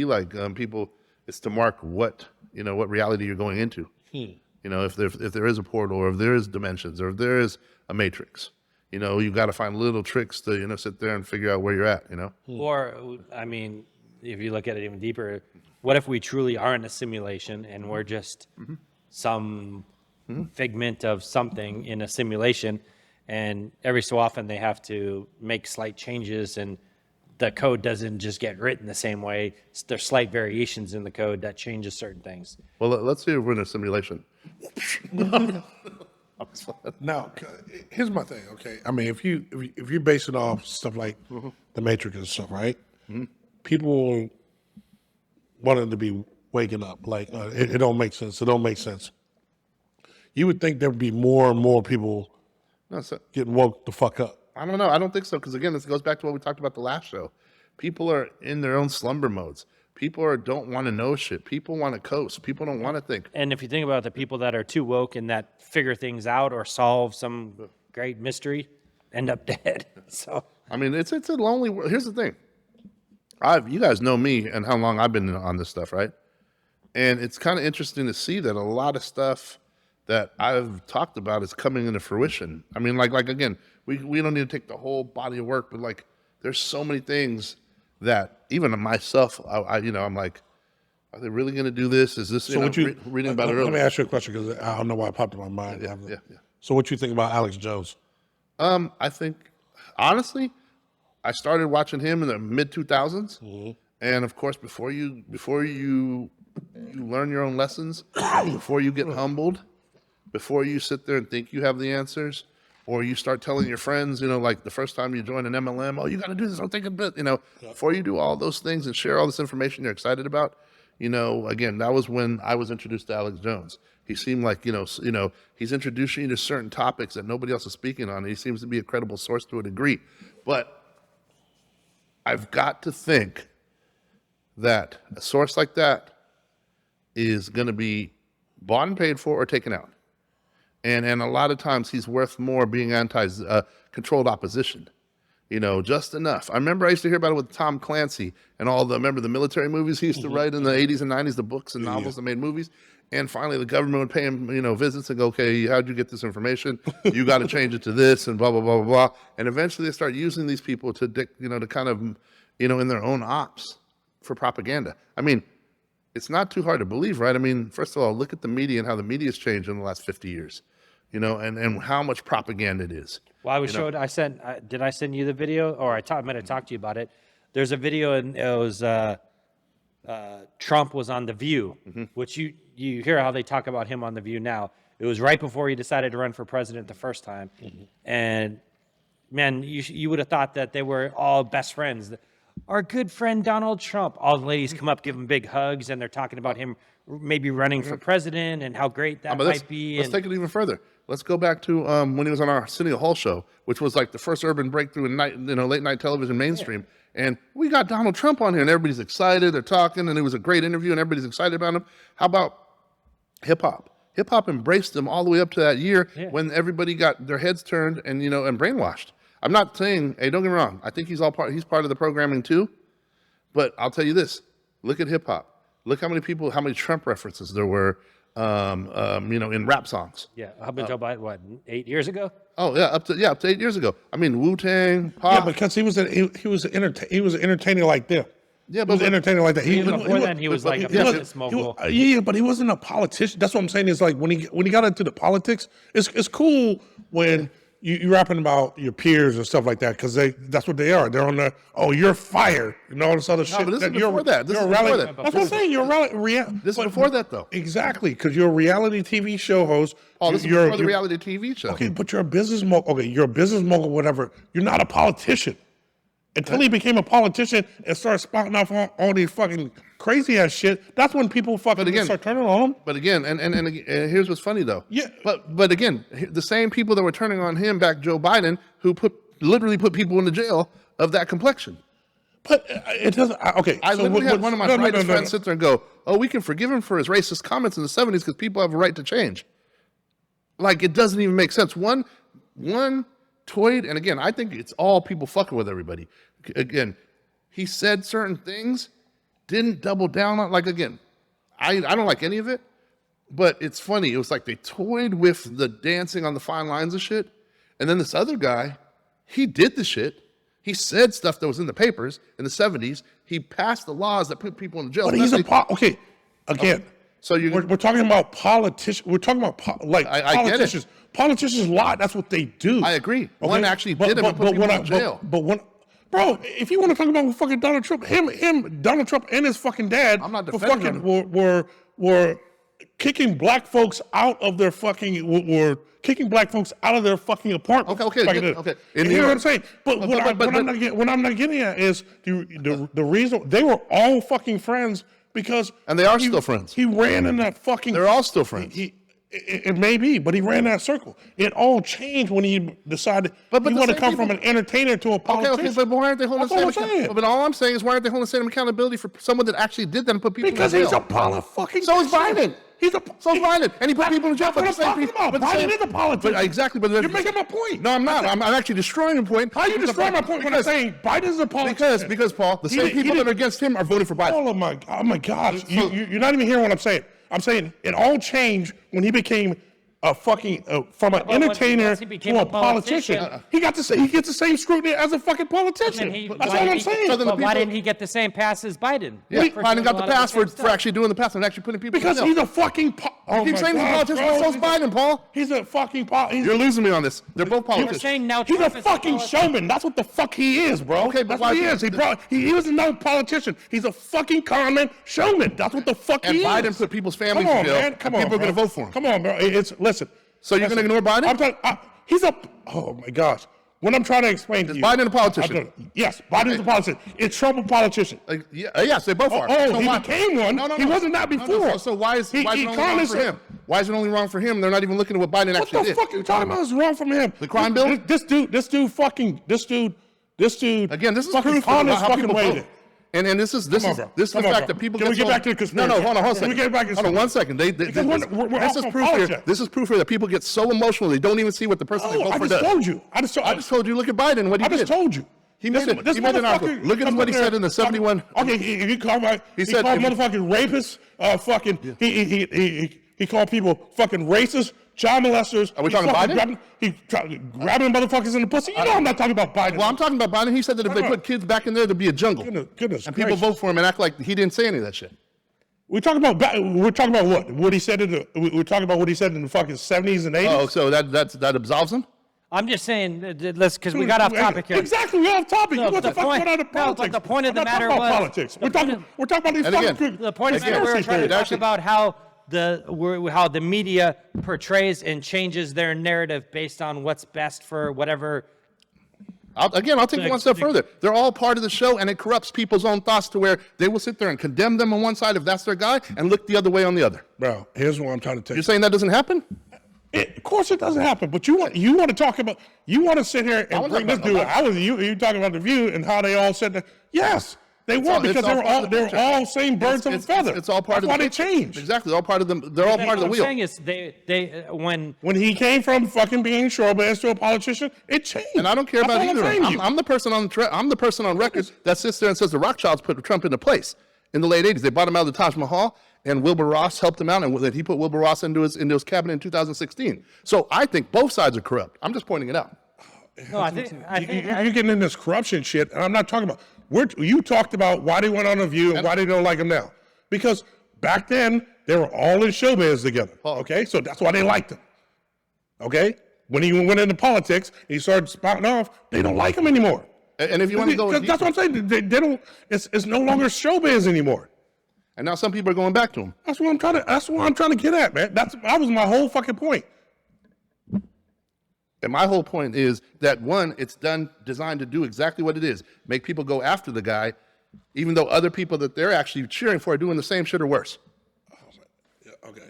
Speaker 3: like people, it's to mark what reality you're going into. If there is a portal, or if there is dimensions, or if there is a matrix. You got to find little tricks to, sit there and figure out where you're at,
Speaker 4: Or, I mean, if you look at it even deeper, what if we truly are in a simulation and we're just some figment of something in a simulation, and every so often they have to make slight changes, and the code doesn't just get written the same way. There's slight variations in the code that changes certain things.
Speaker 3: Well, let's see if we're in a simulation.
Speaker 2: Now, here's my thing. Okay, I mean, if you base it off stuff like the Matrix and stuff, right? People wanted to be waking up. Like it don't make sense. It don't make sense. You would think there would be more and more people getting woke the fuck up.
Speaker 3: I don't know. I don't think so. Because again, this goes back to what we talked about the last show. People are in their own slumber modes. People don't want to know shit. People want to coast. People don't want to think.
Speaker 4: And if you think about the people that are too woke and that figure things out or solve some great mystery, end up dead. So
Speaker 3: I mean, it's a lonely world. Here's the thing. You guys know me and how long I've been on this stuff, right? And it's kind of interesting to see that a lot of stuff that I've talked about is coming into fruition. I mean, like again, we don't need to take the whole body of work, but like there's so many things that even myself, I'm like, are they really going to do this? Is this?
Speaker 2: So what you
Speaker 3: reading about it
Speaker 2: let
Speaker 3: earlier?
Speaker 2: me ask you a question, because I don't know why it popped in my mind.
Speaker 3: Yeah.
Speaker 2: So what you think about Alex Jones?
Speaker 3: I think honestly, I started watching him in the mid 2000s, and of course, before you learn your own lessons, before you get humbled, before you sit there and think you have the answers, or you start telling your friends, like the first time you join an MLM, oh, you got to do this, don't think a bit, before you do all those things and share all this information you're excited about, again, that was when I was introduced to Alex Jones. He seemed like, he's introducing you to certain topics that nobody else is speaking on. And he seems to be a credible source to a degree. But I've got to think that a source like that is going to be bought and paid for or taken out. And a lot of times he's worth more being controlled opposition, just enough. I remember I used to hear about it with Tom Clancy and remember the military movies he used to write in the 80s and 90s, the books and novels that made movies. And finally the government would pay him, visits and go, okay, how'd you get this information? You got to change it to this and blah, blah, blah, blah, blah. And eventually they start using these people to kind of, in their own ops for propaganda. I mean, it's not too hard to believe, right? I mean, first of all, look at the media and how the media's changed in the last 50 years. And how much propaganda it is.
Speaker 4: Well, I was showed. Did I send you the video, or I might have talked to you about it? There's a video, and it was Trump was on The View, which you hear how they talk about him on The View now. It was right before he decided to run for president the first time, and man, you would have thought that they were all best friends. Our good friend Donald Trump. All the ladies come up, give him big hugs, and they're talking about him maybe running for president and how great that might be.
Speaker 3: Let's take it even further. Let's go back to when he was on our Arsenio Hall show, which was like the first urban breakthrough in late night television mainstream. And we got Donald Trump on here, and everybody's excited. They're talking, and it was a great interview, and everybody's excited about him. How about hip hop? Hip hop embraced him all the way up to that year when everybody got their heads turned and and brainwashed. I'm not saying, hey, don't get me wrong. I think he's part of the programming too. But I'll tell you this: look at hip hop. Look how many Trump references there were. In rap songs.
Speaker 4: Yeah, up until what 8 years ago?
Speaker 3: Oh yeah, up to 8 years ago. I mean, Wu-Tang, Pop.
Speaker 2: Yeah, because he was an entertainer like them.
Speaker 3: Yeah,
Speaker 2: but he was an entertainer like that.
Speaker 4: Before then, he was like a business mogul.
Speaker 2: Yeah, but he wasn't a politician. That's what I'm saying. Is like when he got into the politics, it's cool when you're rapping about your peers and stuff like that because that's what they are. They're on the you're fired and all this other shit.
Speaker 3: but this is before that. This is before that.
Speaker 2: That's what I'm saying. You're a
Speaker 3: This is before that, though.
Speaker 2: Exactly, because you're a reality TV show host.
Speaker 3: Oh, this is before the reality TV show.
Speaker 2: Okay, but you're a business mogul. Okay, you're a business mogul, whatever. You're not a politician. Until he became a politician and started spouting off all these fucking crazy ass shit, that's when people fucking start turning on him.
Speaker 3: But again, and here's what's funny though.
Speaker 2: Yeah.
Speaker 3: But again, the same people that were turning on him back Joe Biden, who literally put people into jail of that complexion.
Speaker 2: But it doesn't. Okay.
Speaker 3: I literally had one of my brightest friends sit there and go, "Oh, we can forgive him for his racist comments in the '70s because people have a right to change." Like it doesn't even make sense. One toyed, and again, I think it's all people fucking with everybody. Again, he said certain things, didn't double down on. Like again, I don't like any of it, but it's funny. It was like they toyed with the dancing on the fine lines of shit, and then this other guy, he did the shit. He said stuff that was in the papers in the '70s. He passed the laws that put people in jail.
Speaker 2: But he's okay. Again,
Speaker 3: so
Speaker 2: we're talking about politicians. We're talking about politicians.
Speaker 3: Get it.
Speaker 2: Politicians lie. That's what they do.
Speaker 3: I agree. Okay? One actually did it and put people in jail.
Speaker 2: Bro, if you want to talk about fucking Donald Trump, Donald Trump and his fucking dad,
Speaker 3: I'm not defending him.
Speaker 2: Were kicking black folks out of their fucking apartments.
Speaker 3: Okay.
Speaker 2: You know what I'm saying? But what I'm not getting at is the reason they were all fucking friends because
Speaker 3: and they are still friends.
Speaker 2: He ran in that fucking.
Speaker 3: They're all still friends.
Speaker 2: It may be, but he ran that circle. It all changed when he decided he wanted to come from an entertainer to a politician.
Speaker 3: Okay, but why aren't they holding the same? But all I'm saying is, why aren't they holding the same accountability for someone that actually did that and put people in jail?
Speaker 2: Because he's a politician.
Speaker 3: So is Biden. So is Biden, and he put people in jail.
Speaker 2: That's what I'm talking about. Biden is a politician.
Speaker 3: Exactly, but
Speaker 2: you're making my point.
Speaker 3: No, I'm not. I'm actually destroying your point.
Speaker 2: How are you destroying my point when I'm saying Biden's a politician?
Speaker 3: Because Paul, the same people that are against him are voting for Biden.
Speaker 2: Oh my gosh, you're not even hearing what I'm saying. I'm saying it all changed when he became a fucking from an entertainer to a politician. He gets the same scrutiny as a fucking politician. That's all I'm saying.
Speaker 4: But why didn't he get the same pass as Biden?
Speaker 3: Yeah, Biden got the pass for actually doing the pass and actually putting people in jail.
Speaker 2: Because he's a fucking.
Speaker 3: You keep saying he's a politician, but so's Biden, Paul.
Speaker 2: He's a fucking.
Speaker 3: You're losing me on this. They're both politicians.
Speaker 4: You're saying now
Speaker 2: he's a fucking showman. That's what the fuck he is, bro.
Speaker 3: Okay, but
Speaker 2: that's what he is. He was no politician. He's a fucking common showman. That's what the fuck he is.
Speaker 3: And Biden put people's families in jail. People are going to vote for him.
Speaker 2: Come on, bro. Listen.
Speaker 3: So you're going to ignore Biden?
Speaker 2: Oh my gosh. What I'm trying to explain to you.
Speaker 3: Biden a politician?
Speaker 2: Yes, Biden's a politician. Is Trump a politician?
Speaker 3: Yes, they both are.
Speaker 2: He became one.
Speaker 3: No.
Speaker 2: He wasn't that before.
Speaker 3: No. So why is it only wrong for him? Why is it only wrong for him? They're not even looking at what Biden actually did.
Speaker 2: What the fuck are you talking about is wrong from him?
Speaker 3: The crime bill?
Speaker 2: This dude.
Speaker 3: Again, this is
Speaker 2: fucking
Speaker 3: proof of how people
Speaker 2: way.
Speaker 3: vote. And this is the fact that people
Speaker 2: Can we get back to the conspiracy?
Speaker 3: No, hold on a second.
Speaker 2: Can we get back to
Speaker 3: hold on 1 second. This is proof here that people get so emotional they don't even see what the person they vote for does. I just told you. Look at Biden. What he did.
Speaker 2: I just told you.
Speaker 3: He made an article. Look at what he said in the 71.
Speaker 2: Okay, he called motherfucking rapists. He called people fucking racist. Child molesters.
Speaker 3: Are we talking Biden?
Speaker 2: Grabbing motherfuckers in the pussy. You know I'm not talking about Biden.
Speaker 3: Well, I'm talking about Biden. He said that if they put kids back in there, there'd be a jungle.
Speaker 2: Goodness
Speaker 3: and people vote for him and act like he didn't say any of that shit.
Speaker 2: We're talking about what? What he said we're talking about what he said in the fucking 70s and 80s.
Speaker 3: Oh, so that absolves him?
Speaker 4: I'm just saying, because we got off topic here.
Speaker 2: Exactly, we're off topic.
Speaker 4: No,
Speaker 2: what the fuck going on in politics?
Speaker 4: But the point of the matter
Speaker 2: was
Speaker 4: politics.
Speaker 2: We're talking about these fucking.
Speaker 4: The point of the matter, we were trying to talk about how the media portrays and changes their narrative based on what's best for whatever.
Speaker 3: I'll take it one step further. They're all part of the show, and it corrupts people's own thoughts to where they will sit there and condemn them on one side if that's their guy, and look the other way on the other.
Speaker 2: Bro, here's what I'm trying to tell you.
Speaker 3: You're saying that doesn't happen?
Speaker 2: Of course it doesn't happen, but you want to talk about. You want to sit here and bring this dude. You talking about the View and how they all said that. Yes. They were because they were all same birds of a feather.
Speaker 3: It's all part of
Speaker 2: why they changed.
Speaker 3: Exactly, all part of them. They're all part of the wheel.
Speaker 4: What I'm saying is
Speaker 2: when he came from fucking being showbiz to a politician, it changed.
Speaker 3: And I don't care about either. I'm the person on record that sits there and says the Rothschilds put Trump into place in the late '80s. They bought him out of the Taj Mahal, and Wilbur Ross helped him out, and he put Wilbur Ross into his cabinet in 2016. So I think both sides are corrupt. I'm just pointing it out.
Speaker 4: No, I think
Speaker 2: you're getting in this corruption shit, and I'm not talking about. You talked about why they went on The View and why they don't like him now. Because back then, they were all in showbiz together. Okay? So that's why they liked him. Okay? When he went into politics, he started spouting off. They don't like him anymore.
Speaker 3: And if you want to go,
Speaker 2: that's what I'm saying. They don't. It's no longer showbiz anymore.
Speaker 3: and now some people are going back to him.
Speaker 2: That's what I'm trying to get at, man. That was my whole fucking point.
Speaker 3: And my whole point is that one, it's designed to do exactly what it is, make people go after the guy, even though other people that they're actually cheering for are doing the same shit or worse.
Speaker 2: Okay.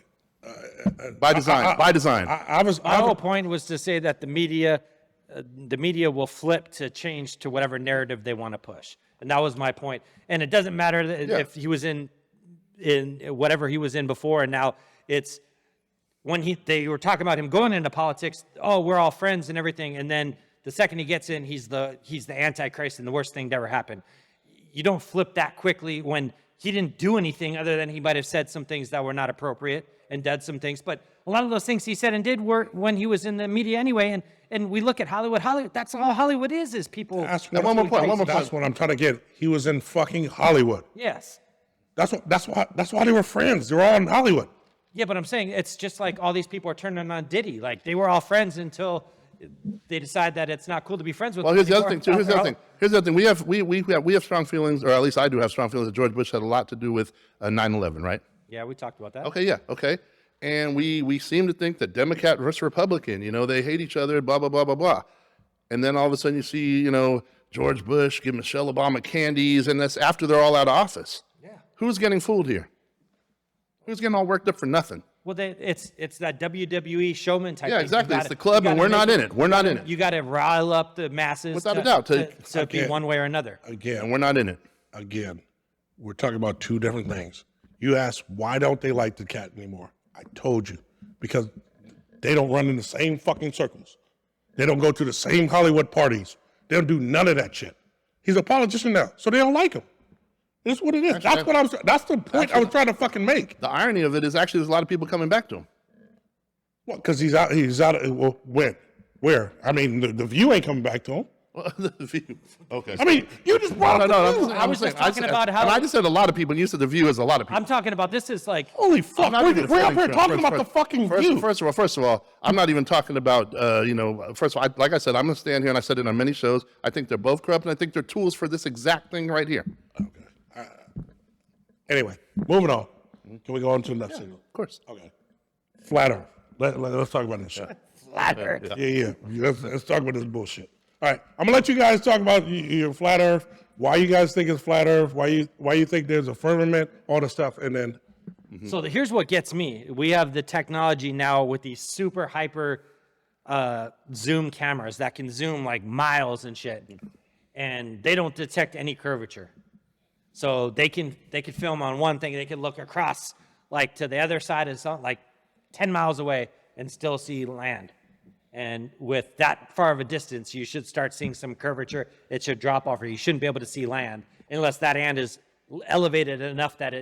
Speaker 3: By design. By design.
Speaker 4: My whole point was to say that the media will flip to change to whatever narrative they want to push, and that was my point. And it doesn't matter if he was in whatever he was in before, and now it's when they were talking about him going into politics. Oh, we're all friends and everything, and then the second he gets in, he's the Antichrist and the worst thing to ever happen. You don't flip that quickly when he didn't do anything other than he might have said some things that were not appropriate and did some things. But a lot of those things he said and did were when he was in the media anyway. And we look at Hollywood. That's all Hollywood is people.
Speaker 2: That's one more point. That's what I'm trying to get. He was in fucking Hollywood.
Speaker 4: Yes.
Speaker 2: That's why they were friends. They're all in Hollywood.
Speaker 4: Yeah, but I'm saying it's just like all these people are turning on Diddy. Like they were all friends until they decide that it's not cool to be friends with.
Speaker 3: Well, here's the other thing too. Here's the other thing. We have strong feelings, or at least I do have strong feelings that George Bush had a lot to do with 9/11, right?
Speaker 4: Yeah, we talked about that.
Speaker 3: Okay, yeah, okay. And we seem to think that Democrat versus Republican, they hate each other, blah, blah, blah, blah, blah. And then all of a sudden you see, George Bush give Michelle Obama candies, and that's after they're all out of office.
Speaker 4: Yeah.
Speaker 3: Who's getting fooled here? Who's getting all worked up for nothing?
Speaker 4: Well, it's that WWE showman type.
Speaker 3: Yeah,
Speaker 4: thing.
Speaker 3: exactly. It's the club, and we're not in it. We're not in it.
Speaker 4: You got to rile up the masses.
Speaker 3: Without a doubt.
Speaker 4: To be one way or another.
Speaker 2: Again,
Speaker 3: and we're not in it.
Speaker 2: Again, we're talking about two different things. You asked, why don't they like the cat anymore? I told you. Because they don't run in the same fucking circles. They don't go to the same Hollywood parties. They don't do none of that shit. He's a politician now, so they don't like him. That's what it is. That's the point I was trying to fucking make.
Speaker 3: The irony of it is actually there's a lot of people coming back to him.
Speaker 2: Well, because he's out. Well, when? Where? I mean, the View ain't coming back to him.
Speaker 3: The View. Okay.
Speaker 2: I mean, you just brought up the View.
Speaker 4: I was just talking about how.
Speaker 3: And I just said a lot of people, and you said the View is a lot of people.
Speaker 4: I'm talking about this is like.
Speaker 2: Holy fuck! We're up here talking about the fucking View.
Speaker 3: First of all, I'm not even talking about. First of all, like I said, I'm gonna stand here, and I said it on many shows. I think they're both corrupt, and I think they're tools for this exact thing right here.
Speaker 2: Okay. Anyway, moving on. Can we go on to the next signal?
Speaker 3: Of course.
Speaker 2: Okay. Flat Earth. Let's talk about this shit.
Speaker 4: Flat Earth.
Speaker 2: Yeah. Let's talk about this bullshit. All right, I'm gonna let you guys talk about your flat Earth. Why you guys think it's flat Earth? Why you think there's a firmament? All the stuff, and then.
Speaker 4: So here's what gets me. We have the technology now with these super hyper zoom cameras that can zoom like miles and shit, and they don't detect any curvature. So they can film on one thing. They can look across like to the other side of something like 10 miles away and still see land. And with that far of a distance, you should start seeing some curvature. It should drop off, or you shouldn't be able to see land unless that land is elevated enough that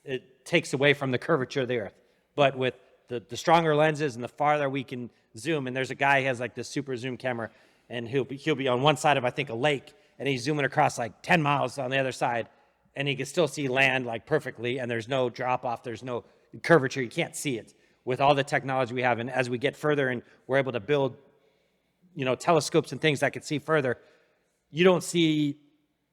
Speaker 4: it takes away from the curvature of the Earth. But with the stronger lenses and the farther we can zoom, and there's a guy who has like this super zoom camera, and he'll be on one side of I think a lake, and he's zooming across like 10 miles on the other side, and he can still see land like perfectly, and there's no drop off, there's no curvature, you can't see it. With all the technology we have, and as we get further and we're able to build, telescopes and things that can see further, you don't see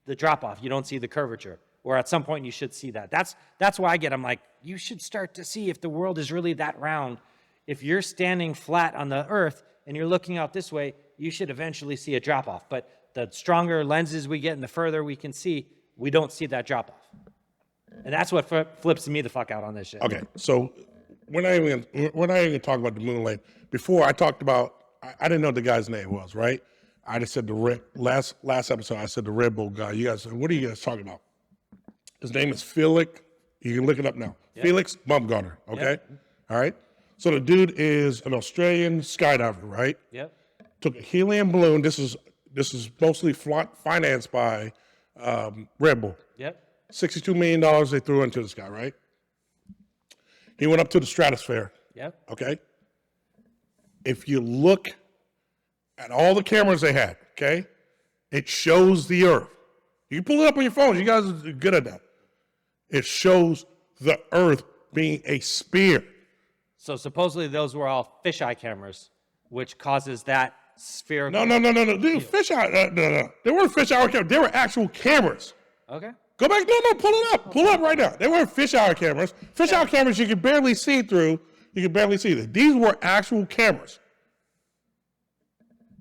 Speaker 4: the drop off, you don't see the curvature. Or at some point you should see that. That's why I'm like, you should start to see if the world is really that round. If you're standing flat on the Earth and you're looking out this way, you should eventually see a drop off. But the stronger lenses we get and the further we can see, we don't see that drop off. And that's what flips me the fuck out on this shit.
Speaker 2: Okay, so we're not even gonna talk about the moon landing. Before I talked about, I didn't know what the guy's name was, right? I just said last episode. I said the Red Bull guy. You guys said, what are you guys talking about? His name is Felix. You can look it up now. Yep. Felix Baumgartner. Okay, yep. All right. So the dude is an Australian skydiver, right?
Speaker 4: Yep.
Speaker 2: Took a helium balloon. This is mostly financed by Red Bull.
Speaker 4: Yep.
Speaker 2: $62 million they threw into the sky, right? He went up to the stratosphere.
Speaker 4: Yep.
Speaker 2: Okay. If you look at all the cameras they had, okay, it shows the Earth. You can pull it up on your phone. You guys are good at that. It shows the Earth being a sphere.
Speaker 4: So supposedly those were all fisheye cameras which causes that spherical.
Speaker 2: No. Dude, fish hour. No. They weren't fish hour cameras. They were actual cameras.
Speaker 4: Okay.
Speaker 2: Go back. No. Pull it up. Pull up right now. They weren't fish hour cameras. Fish hour cameras you can barely see through. You can barely see them. These were actual cameras,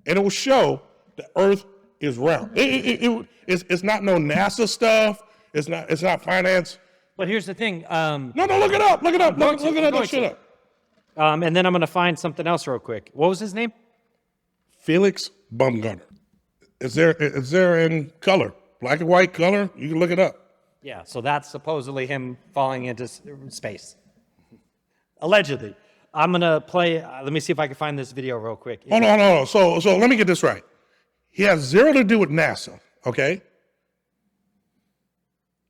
Speaker 2: and it will show the Earth is round. It's not no NASA stuff. It's not finance.
Speaker 4: But here's the thing.
Speaker 2: No. Look it up. Look it up. Look that shit up.
Speaker 4: And then I'm going to find something else real quick. What was his name?
Speaker 2: Felix Baumgartner. It's there in color, black and white color. You can look it up.
Speaker 4: Yeah, so that's supposedly him falling into space. Allegedly. I'm going to play, let me see if I can find this video real quick.
Speaker 2: Hold on. So let me get this right. He has zero to do with NASA, okay?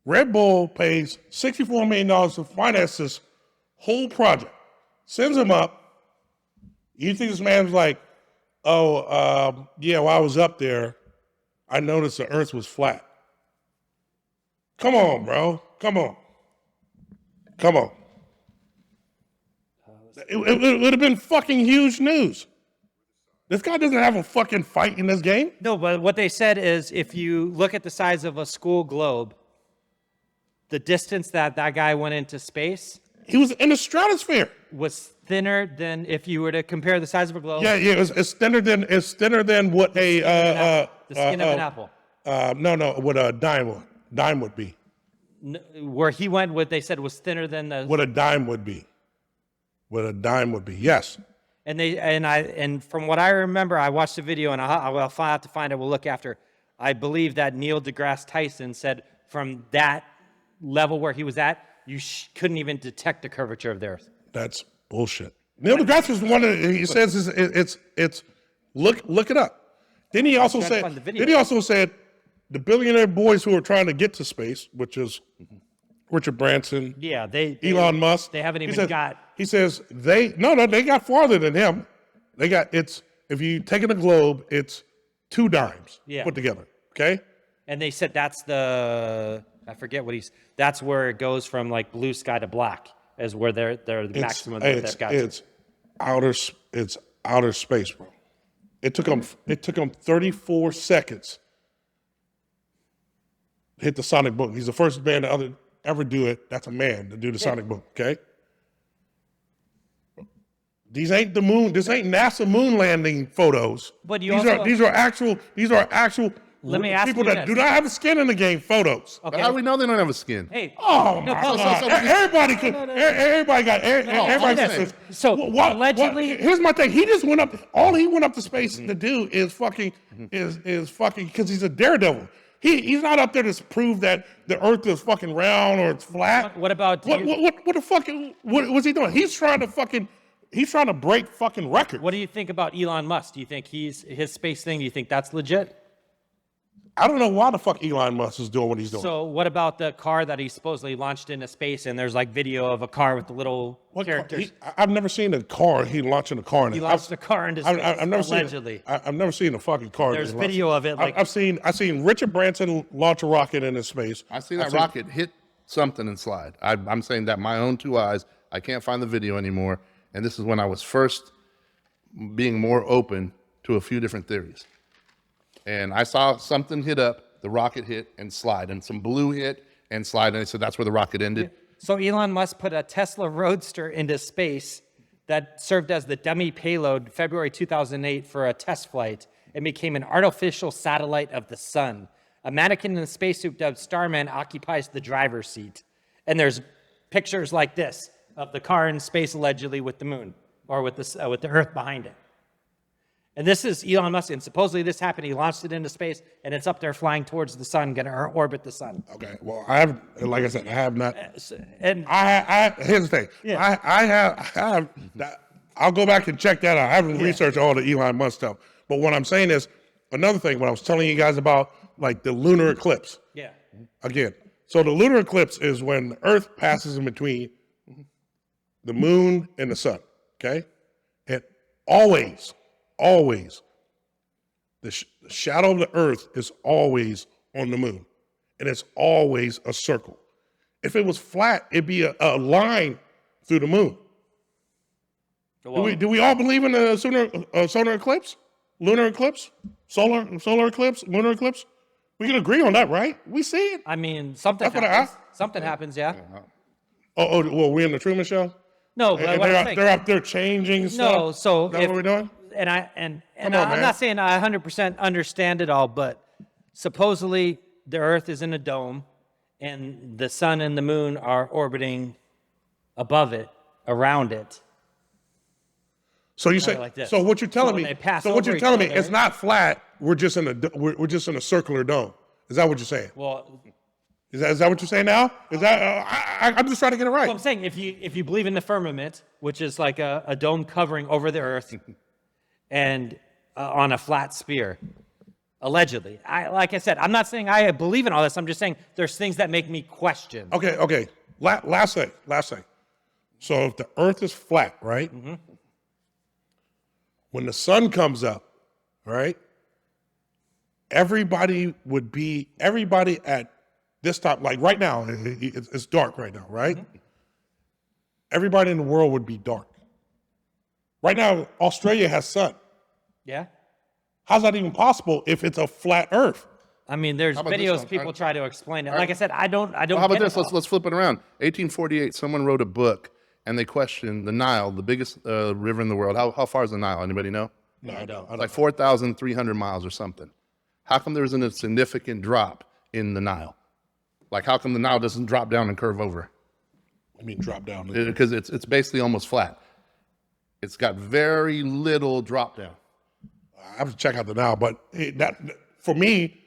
Speaker 2: Red Bull pays $64 million to finance this whole project. Sends him up. You think this man's like, yeah, while I was up there, I noticed the Earth was flat. Come on, bro. Come on. It would have been fucking huge news. This guy doesn't have a fucking fight in this game.
Speaker 4: No, but what they said is if you look at the size of a school globe, the distance that guy went into space.
Speaker 2: He was in the stratosphere.
Speaker 4: Was thinner than if you were to compare the size of a globe.
Speaker 2: Yeah. It's thinner than what
Speaker 4: the skin of an apple.
Speaker 2: What a dime would be.
Speaker 4: Where he went, what they said was thinner than the.
Speaker 2: What a dime would be. Yes.
Speaker 4: And from what I remember, I watched the video and I'll have to find it. We'll look after. I believe that Neil deGrasse Tyson said from that level where he was at, you couldn't even detect the curvature of the Earth.
Speaker 2: That's bullshit. Neil deGrasse is one that he says it's look it up. Then he also said the billionaire boys who are trying to get to space, which is Richard Branson, Elon Musk.
Speaker 4: They haven't even got.
Speaker 2: He says they got farther than him. They got if you take in a globe, it's 2 dimes put together. Okay.
Speaker 4: And they said that's I forget that's where it goes from like blue sky to black is where they're the maximum that they've got.
Speaker 2: It's outer space, bro. It took them 34 seconds to hit the sonic boom. He's the first man to ever do it. That's a man to do the sonic boom. Okay. These ain't the moon. This ain't NASA moon landing photos.
Speaker 4: But
Speaker 2: these are actual.
Speaker 4: Let me ask
Speaker 2: people
Speaker 4: you
Speaker 2: that do not have a skin in the game photos.
Speaker 3: Okay. But how do we know they don't have a skin?
Speaker 4: Hey.
Speaker 2: Oh my God! Everybody could. Everybody got. Everybody got.
Speaker 4: So allegedly,
Speaker 2: here's my thing. He just went up. All he went up to space to do is fucking because he's a daredevil. He's not up there to prove that the Earth is fucking round or it's flat.
Speaker 4: What about
Speaker 2: what the fuck? What was he doing? He's trying to break fucking records.
Speaker 4: What do you think about Elon Musk? Do you think his space thing? Do you think that's legit?
Speaker 2: I don't know why the fuck Elon Musk is doing what he's doing.
Speaker 4: So what about the car that he supposedly launched into space and there's like video of a car with the little characters?
Speaker 2: I've never seen a car. He launching a car.
Speaker 4: He launched a car into space, allegedly.
Speaker 2: I've never seen a fucking car.
Speaker 4: There's video of it.
Speaker 2: I've seen Richard Branson launch a rocket into space.
Speaker 3: I've seen that rocket hit something and slide. I'm saying that my own 2 eyes. I can't find the video anymore. And this is when I was first being more open to a few different theories. And I saw something hit up, the rocket hit and slide, and some blue hit and slide, and they said that's where the rocket ended.
Speaker 4: So Elon Musk put a Tesla Roadster into space that served as the dummy payload February 2008 for a test flight and became an artificial satellite of the sun. A mannequin in a spacesuit dubbed Starman occupies the driver's seat. And there's pictures like this of the car in space allegedly with the moon or with the Earth behind it. And this is Elon Musk, and supposedly this happened. He launched it into space, and it's up there flying towards the sun, going to orbit the sun.
Speaker 2: Okay, well, I have not.
Speaker 4: And
Speaker 2: here's the thing. Yeah. I have. I'll go back and check that out. I haven't researched all the Elon Musk stuff, but what I'm saying is another thing. What I was telling you guys about, like the lunar eclipse.
Speaker 4: Yeah.
Speaker 2: Again, so the lunar eclipse is when the Earth passes in between the moon and the sun. Okay, and always, the shadow of the Earth is always on the moon, and it's always a circle. If it was flat, it'd be a line through the moon. Do we all believe in a solar eclipse, lunar eclipse, solar eclipse, lunar eclipse? We can agree on that, right? We see it.
Speaker 4: I mean, something
Speaker 2: That's what I
Speaker 4: happens.
Speaker 2: asked.
Speaker 4: Something happens, yeah.
Speaker 2: Well, we in the Truman Show,
Speaker 4: No, but
Speaker 2: and
Speaker 4: what I'm saying,
Speaker 2: they're up there changing stuff.
Speaker 4: no. So
Speaker 2: Is that what we're doing?
Speaker 4: and
Speaker 2: Come on,
Speaker 4: I'm
Speaker 2: man.
Speaker 4: not saying I 100% understand it all, but supposedly the Earth is in a dome, and the sun and the moon are orbiting above it, around it.
Speaker 2: So you say,
Speaker 4: like this.
Speaker 2: so what you're telling
Speaker 4: So
Speaker 2: me?
Speaker 4: they pass
Speaker 2: So what
Speaker 4: over
Speaker 2: you're
Speaker 4: each
Speaker 2: telling me?
Speaker 4: other.
Speaker 2: It's not flat. We're just in a circular dome. Is that what you're saying?
Speaker 4: Well,
Speaker 2: Is that what you're saying now? Is that I'm just trying to get it right.
Speaker 4: I'm saying if you believe in the firmament, which is like a dome covering over the Earth, and on a flat sphere, allegedly. Like I said, I'm not saying I believe in all this. I'm just saying there's things that make me question.
Speaker 2: Okay. Last thing. So if the Earth is flat, right?
Speaker 4: Mm-hmm.
Speaker 2: When the sun comes up, right? Everybody at this time, like right now, it's dark right now, right?
Speaker 4: Mm-hmm.
Speaker 2: Everybody in the world would be dark. Right now, Australia has sun.
Speaker 4: Yeah?
Speaker 2: How's that even possible if it's a flat Earth?
Speaker 4: I mean, there's
Speaker 3: about this
Speaker 4: videos
Speaker 3: one?
Speaker 4: people try to explain it. Like I said, I don't
Speaker 3: Well, how about
Speaker 4: get
Speaker 3: this?
Speaker 4: it all.
Speaker 3: Let's flip it around. 1848, someone wrote a book, and they questioned the Nile, the biggest river in the world. How far is the Nile? Anybody know?
Speaker 2: No, I don't.
Speaker 3: Like 4,300 miles or something. How come there isn't a significant drop in the Nile? Like, how come the Nile doesn't drop down and curve over?
Speaker 2: I mean, drop down.
Speaker 3: Because it's basically almost flat. It's got very little drop down.
Speaker 2: I have to check out the Nile, but for me,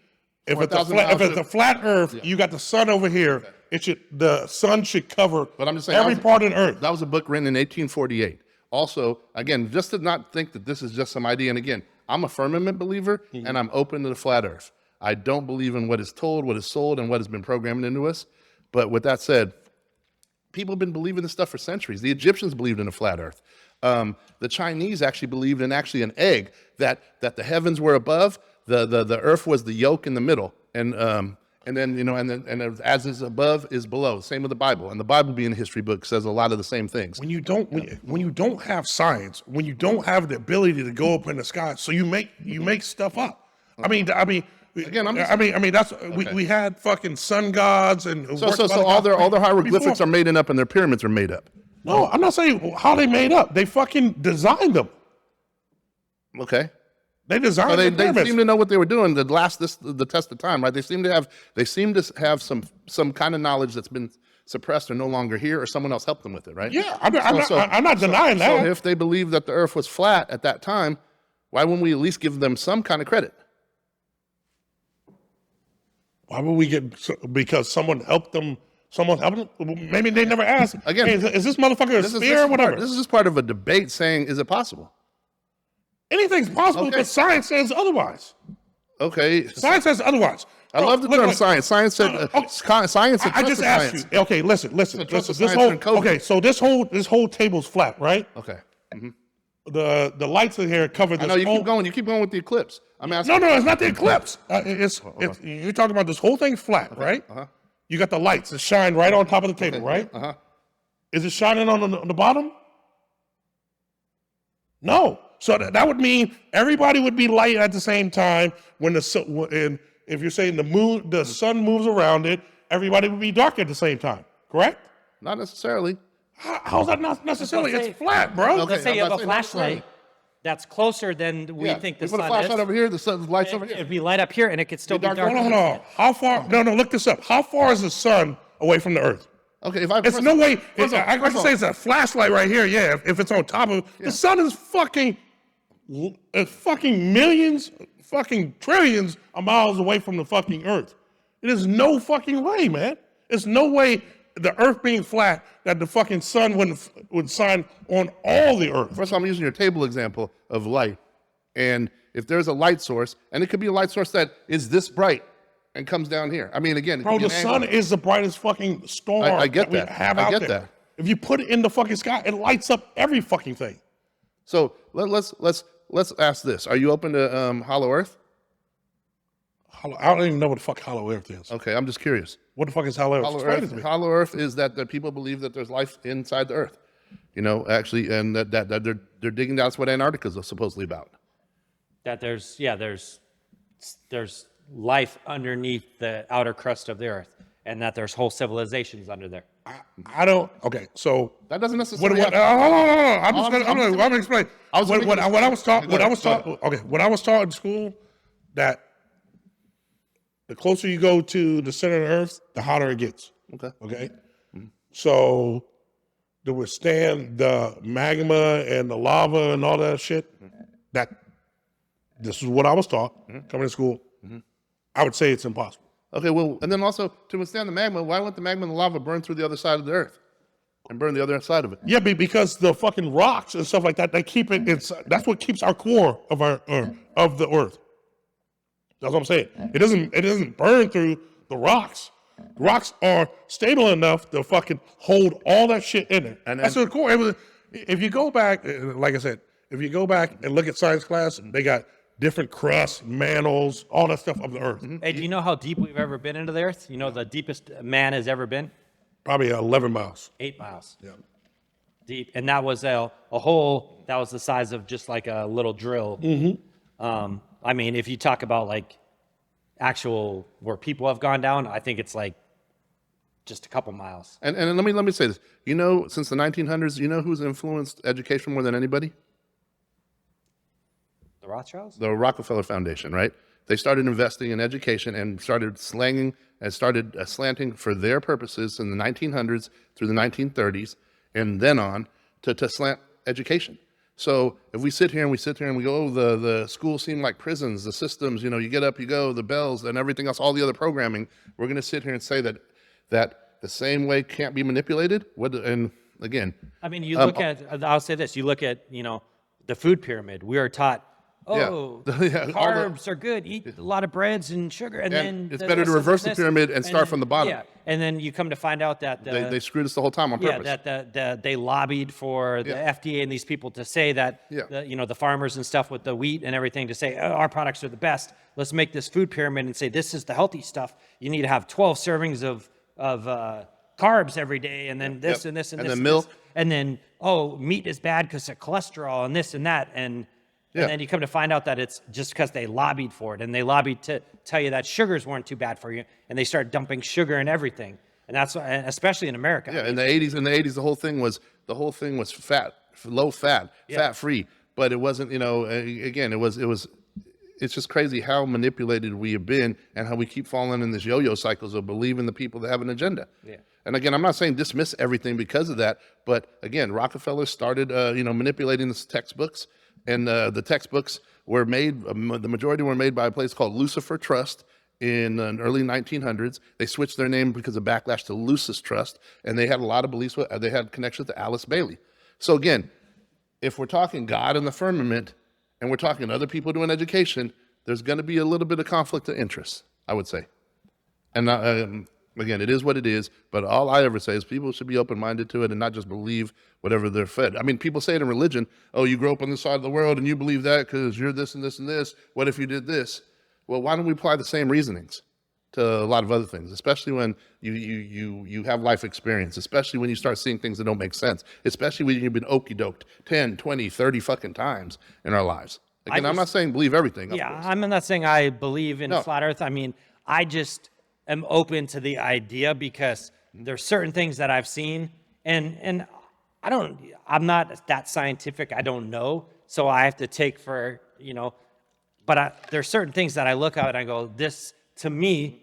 Speaker 2: if it's
Speaker 3: 4,000 miles
Speaker 2: a flat Earth, you got the sun over here. The sun should cover
Speaker 3: But I'm just saying,
Speaker 2: every part of the Earth.
Speaker 3: That was a book written in 1848. Also, again, just to not think that this is just some idea. And again, I'm a firmament believer, and I'm open to the flat Earth. I don't believe in what is told, what is sold, and what has been programmed into us. But with that said, people have been believing this stuff for centuries. The Egyptians believed in a flat Earth. The Chinese actually believed in an egg, that the heavens were above, the Earth was the yolk in the middle, and then as is above is below. Same with the Bible, and the Bible, being a history book, says a lot of the same things.
Speaker 2: When you don't have science, when you don't have the ability to go up in the sky, so you make stuff up. I mean. Again, that's we had fucking sun gods and
Speaker 3: So all their hieroglyphics are made up, and their pyramids are made up.
Speaker 2: No, I'm not saying how they made up. They fucking designed them.
Speaker 3: Okay.
Speaker 2: They designed
Speaker 3: So
Speaker 2: the
Speaker 3: they
Speaker 2: pyramids.
Speaker 3: seem to know what they were doing the test of time, right? They seem to have some kind of knowledge that's been suppressed or no longer here, or someone else helped them with it, right?
Speaker 2: Yeah, I'm not denying that.
Speaker 3: So if they believed that the Earth was flat at that time, why wouldn't we at least give them some kind of credit?
Speaker 2: Why would we because someone helped them? Someone helped them? Maybe they never asked.
Speaker 3: Again,
Speaker 2: hey, is this motherfucker a spear or whatever?
Speaker 3: This is just part of a debate saying, is it possible?
Speaker 2: Anything's possible,
Speaker 3: Okay.
Speaker 2: but science says otherwise.
Speaker 3: Okay.
Speaker 2: Science says otherwise.
Speaker 3: I love the term science. Science said science.
Speaker 2: I just asked
Speaker 3: science.
Speaker 2: you. Okay, listen.
Speaker 3: trust
Speaker 2: This
Speaker 3: the science
Speaker 2: whole
Speaker 3: and COVID.
Speaker 2: okay. So this whole table's flat, right?
Speaker 3: Okay.
Speaker 2: The lights in here cover this.
Speaker 3: I know you
Speaker 2: whole,
Speaker 3: keep going. You keep going with the eclipse. I'm asking.
Speaker 2: No, it's not the eclipse. It's you're talking about this whole thing's flat, right? You got the lights that shine right on top of the table, right? Is it shining on the bottom? No. So that would mean everybody would be light at the same time when and if you're saying the sun moves around it, everybody would be dark at the same time, correct?
Speaker 3: Not necessarily.
Speaker 2: How's that not necessarily?
Speaker 4: Let's say-
Speaker 2: It's flat, bro.
Speaker 3: Okay.
Speaker 4: Let's say
Speaker 3: I'm
Speaker 4: you have
Speaker 3: not
Speaker 4: a
Speaker 3: saying that's
Speaker 4: flashlight
Speaker 3: right.
Speaker 4: that's closer than we think the
Speaker 3: we put a
Speaker 4: sun
Speaker 3: flashlight
Speaker 4: is.
Speaker 3: over here. The sun's lights over here.
Speaker 4: It'd be light up here, and it could still be dark.
Speaker 2: Hold on. How far? No, look this up. How far is the sun away from the Earth?
Speaker 3: Okay.
Speaker 2: It's no way.
Speaker 3: First off,
Speaker 2: I can say it's a flashlight right here. Yeah, if it's on top of the sun is fucking millions, fucking trillions of miles away from the fucking Earth. It is no fucking way, man. It's no way the Earth being flat that the fucking sun would shine on all the Earth.
Speaker 3: First, I'm using your table example of light, and if there's a light source, and it could be a light source that is this bright and comes down here. I mean, again, it
Speaker 2: Bro,
Speaker 3: could be
Speaker 2: the
Speaker 3: an
Speaker 2: sun
Speaker 3: angle.
Speaker 2: is the brightest fucking star
Speaker 3: I get
Speaker 2: we
Speaker 3: that.
Speaker 2: have
Speaker 3: I
Speaker 2: out
Speaker 3: get
Speaker 2: there.
Speaker 3: that.
Speaker 2: If you put it in the fucking sky, it lights up every fucking thing.
Speaker 3: So let's ask this: are you open to Hollow Earth?
Speaker 2: I don't even know what the fuck hollow earth is.
Speaker 3: Okay, I'm just curious.
Speaker 2: What the fuck is hollow earth? Explain it to me.
Speaker 3: Hollow Earth is that people believe that there's life inside the Earth. Actually, and that they're digging down. That's what Antarctica is supposedly about.
Speaker 4: That there's life underneath the outer crust of the earth, and that there's whole civilizations under there.
Speaker 2: I don't. Okay, so
Speaker 3: That doesn't necessarily.
Speaker 2: no, I'm just gonna. I'm gonna explain. What I was taught.
Speaker 3: Go ahead.
Speaker 2: Okay, what I was taught in school, that the closer you go to the center of the earth, the hotter it gets.
Speaker 3: Okay.
Speaker 2: Okay. So to withstand the magma and the lava and all that shit, that this is what I was taught coming to school. I would say it's impossible.
Speaker 3: Okay, well, and then also to withstand the magma, why wouldn't the magma and the lava burn through the other side of the earth and burn the other side of it?
Speaker 2: Yeah, because the fucking rocks and stuff like that, they keep it. That's what keeps our core of of the earth. That's what I'm saying. It doesn't burn through the rocks. Rocks are stable enough to fucking hold all that shit in it. And that's the core. If you go back, like I said, if you go back and look at science class, they got different crusts, mantles, all that stuff of the earth.
Speaker 4: Hey, do you know how deep we've ever been into the earth? You know the deepest man has ever been?
Speaker 2: Probably 11 miles.
Speaker 4: 8 miles.
Speaker 2: Yeah.
Speaker 4: Deep. And that was a hole that was the size of just like a little drill. I mean, if you talk about like actual where people have gone down, I think it's like just a couple miles.
Speaker 3: And let me say this. Since the 1900s, who's influenced education more than anybody?
Speaker 4: The Rothschilds?
Speaker 3: The Rockefeller Foundation, right? They started investing in education and started slanting for their purposes in the 1900s through the 1930s and then on to slant education. So if we sit here and we go, oh, the schools seem like prisons, the systems, you get up, you go, the bells and everything else, all the other programming, we're going to sit here and say that the same way can't be manipulated. And again,
Speaker 4: I mean, you look at, I'll say this, you look at, the food pyramid. We are taught, carbs are good. Eat a lot of breads and sugar. And then
Speaker 3: it's better to reverse the pyramid and start from the bottom.
Speaker 4: Yeah. And then you come to find out that
Speaker 3: they screwed us the whole time on purpose.
Speaker 4: Yeah, that they lobbied for the FDA and these people to say that, the farmers and stuff with the wheat and everything to say, oh, our products are the best. Let's make this food pyramid and say, this is the healthy stuff. You need to have 12 servings of carbs every day, and then this and this and this.
Speaker 3: And then milk.
Speaker 4: And then, meat is bad because of cholesterol and this and that. And then you come to find out that it's just because they lobbied for it, and they lobbied to tell you that sugars weren't too bad for you, and they started dumping sugar in everything, and that's especially in America.
Speaker 3: Yeah, in the 80s, the whole thing was fat, low fat, fat free, but it wasn't. Again, it's just crazy how manipulated we have been and how we keep falling in this yo-yo cycles of believing the people that have an agenda.
Speaker 4: Yeah.
Speaker 3: And again, I'm not saying dismiss everything because of that, but again, Rockefeller started, manipulating the textbooks. And the textbooks were made, the majority were made by a place called Lucifer Trust in the early 1900s. They switched their name because of backlash to Lucis Trust, and they had a lot of beliefs. They had connections to Alice Bailey. So again, if we're talking God in the firmament, and we're talking other people doing education, there's going to be a little bit of conflict of interest, I would say. And again, it is what it is, but all I ever say is people should be open-minded to it and not just believe whatever they're fed. I mean, people say it in religion, oh, you grew up on this side of the world and you believe that because you're this and this and this. What if you did this? Well, why don't we apply the same reasonings to a lot of other things, especially when you have life experience, especially when you start seeing things that don't make sense, especially when you've been okey-doked 10, 20, 30 fucking times in our lives. Again, I'm not saying believe everything.
Speaker 4: Yeah, I'm not saying I believe in flat earth. I mean, I just am open to the idea because there's certain things that I've seen and I'm not that scientific. I don't know. So I have to take but there's certain things that I look at and I go, this to me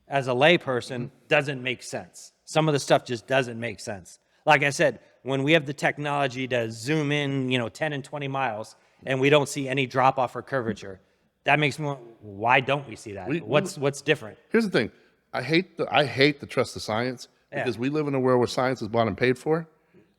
Speaker 4: as a layperson doesn't make sense. Some of the stuff just doesn't make sense. Like I said, when we have the technology to zoom in, 10 and 20 miles and we don't see any drop off or curvature, that makes me, why don't we see that? What's different?
Speaker 3: Here's the thing. I hate the trust of science because we live in a world where science is bought and paid for.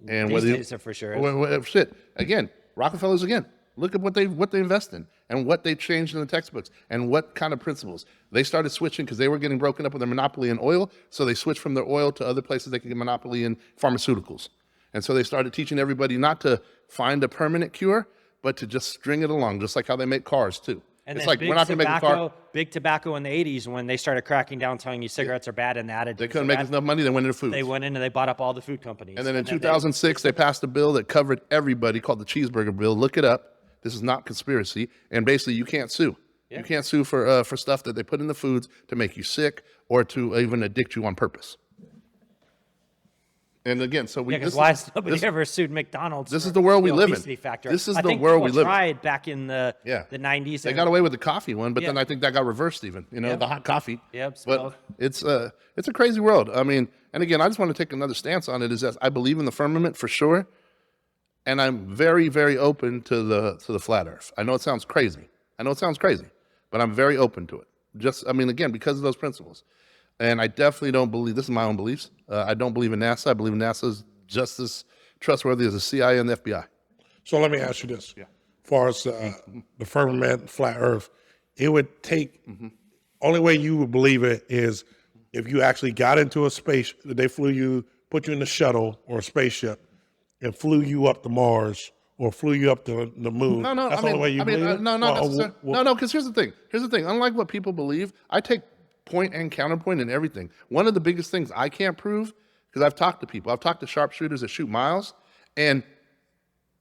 Speaker 3: And
Speaker 4: These days are for sure.
Speaker 3: Shit. Again, Rockefellers again. Look at what they invest in and what they changed in the textbooks and what kind of principles. They started switching because they were getting broken up with their monopoly in oil. So they switched from their oil to other places they could get monopoly in pharmaceuticals. And so they started teaching everybody not to find a permanent cure, but to just string it along, just like how they make cars too.
Speaker 4: And
Speaker 3: it's
Speaker 4: then
Speaker 3: like, we're not going to make a car.
Speaker 4: Big tobacco in the 80s when they started cracking down, telling you cigarettes are bad and the additives.
Speaker 3: They couldn't make enough money. They went into food.
Speaker 4: They went in and they bought up all the food companies.
Speaker 3: And then in 2006, they passed a bill that covered everybody called the Cheeseburger Bill. Look it up. This is not conspiracy. And basically, you can't sue. You can't sue for stuff that they put in the foods to make you sick or to even addict you on purpose. And again, so we.
Speaker 4: Because why has nobody ever sued McDonald's?
Speaker 3: This is the world we live
Speaker 4: in.
Speaker 3: Factor. This is the world we live in.
Speaker 4: Tried back in the 90s.
Speaker 3: They got away with the coffee one, but then I think that got reversed even. The hot coffee.
Speaker 4: Yep.
Speaker 3: But it's a crazy world. I mean, and again, I just want to take another stance on it. Is that I believe in the firmament for sure, and I'm very, very open to the flat Earth. I know it sounds crazy. But I'm very open to it. Again, because of those principles. And I definitely don't believe, this is my own beliefs. I don't believe in NASA. I believe NASA is just as trustworthy as the CIA and the FBI.
Speaker 2: So let me ask you this. As far as the firmament, flat Earth, it would take, only way you would believe it is if you actually got into a space, they put you in a shuttle or a spaceship and flew you up to Mars or flew you up to the moon.
Speaker 3: No,
Speaker 2: That's the only way you believe it?
Speaker 3: No, because here's the thing. Unlike what people believe, I take point and counterpoint and everything. One of the biggest things I can't prove, because I've talked to people. I've talked to sharpshooters that shoot miles, and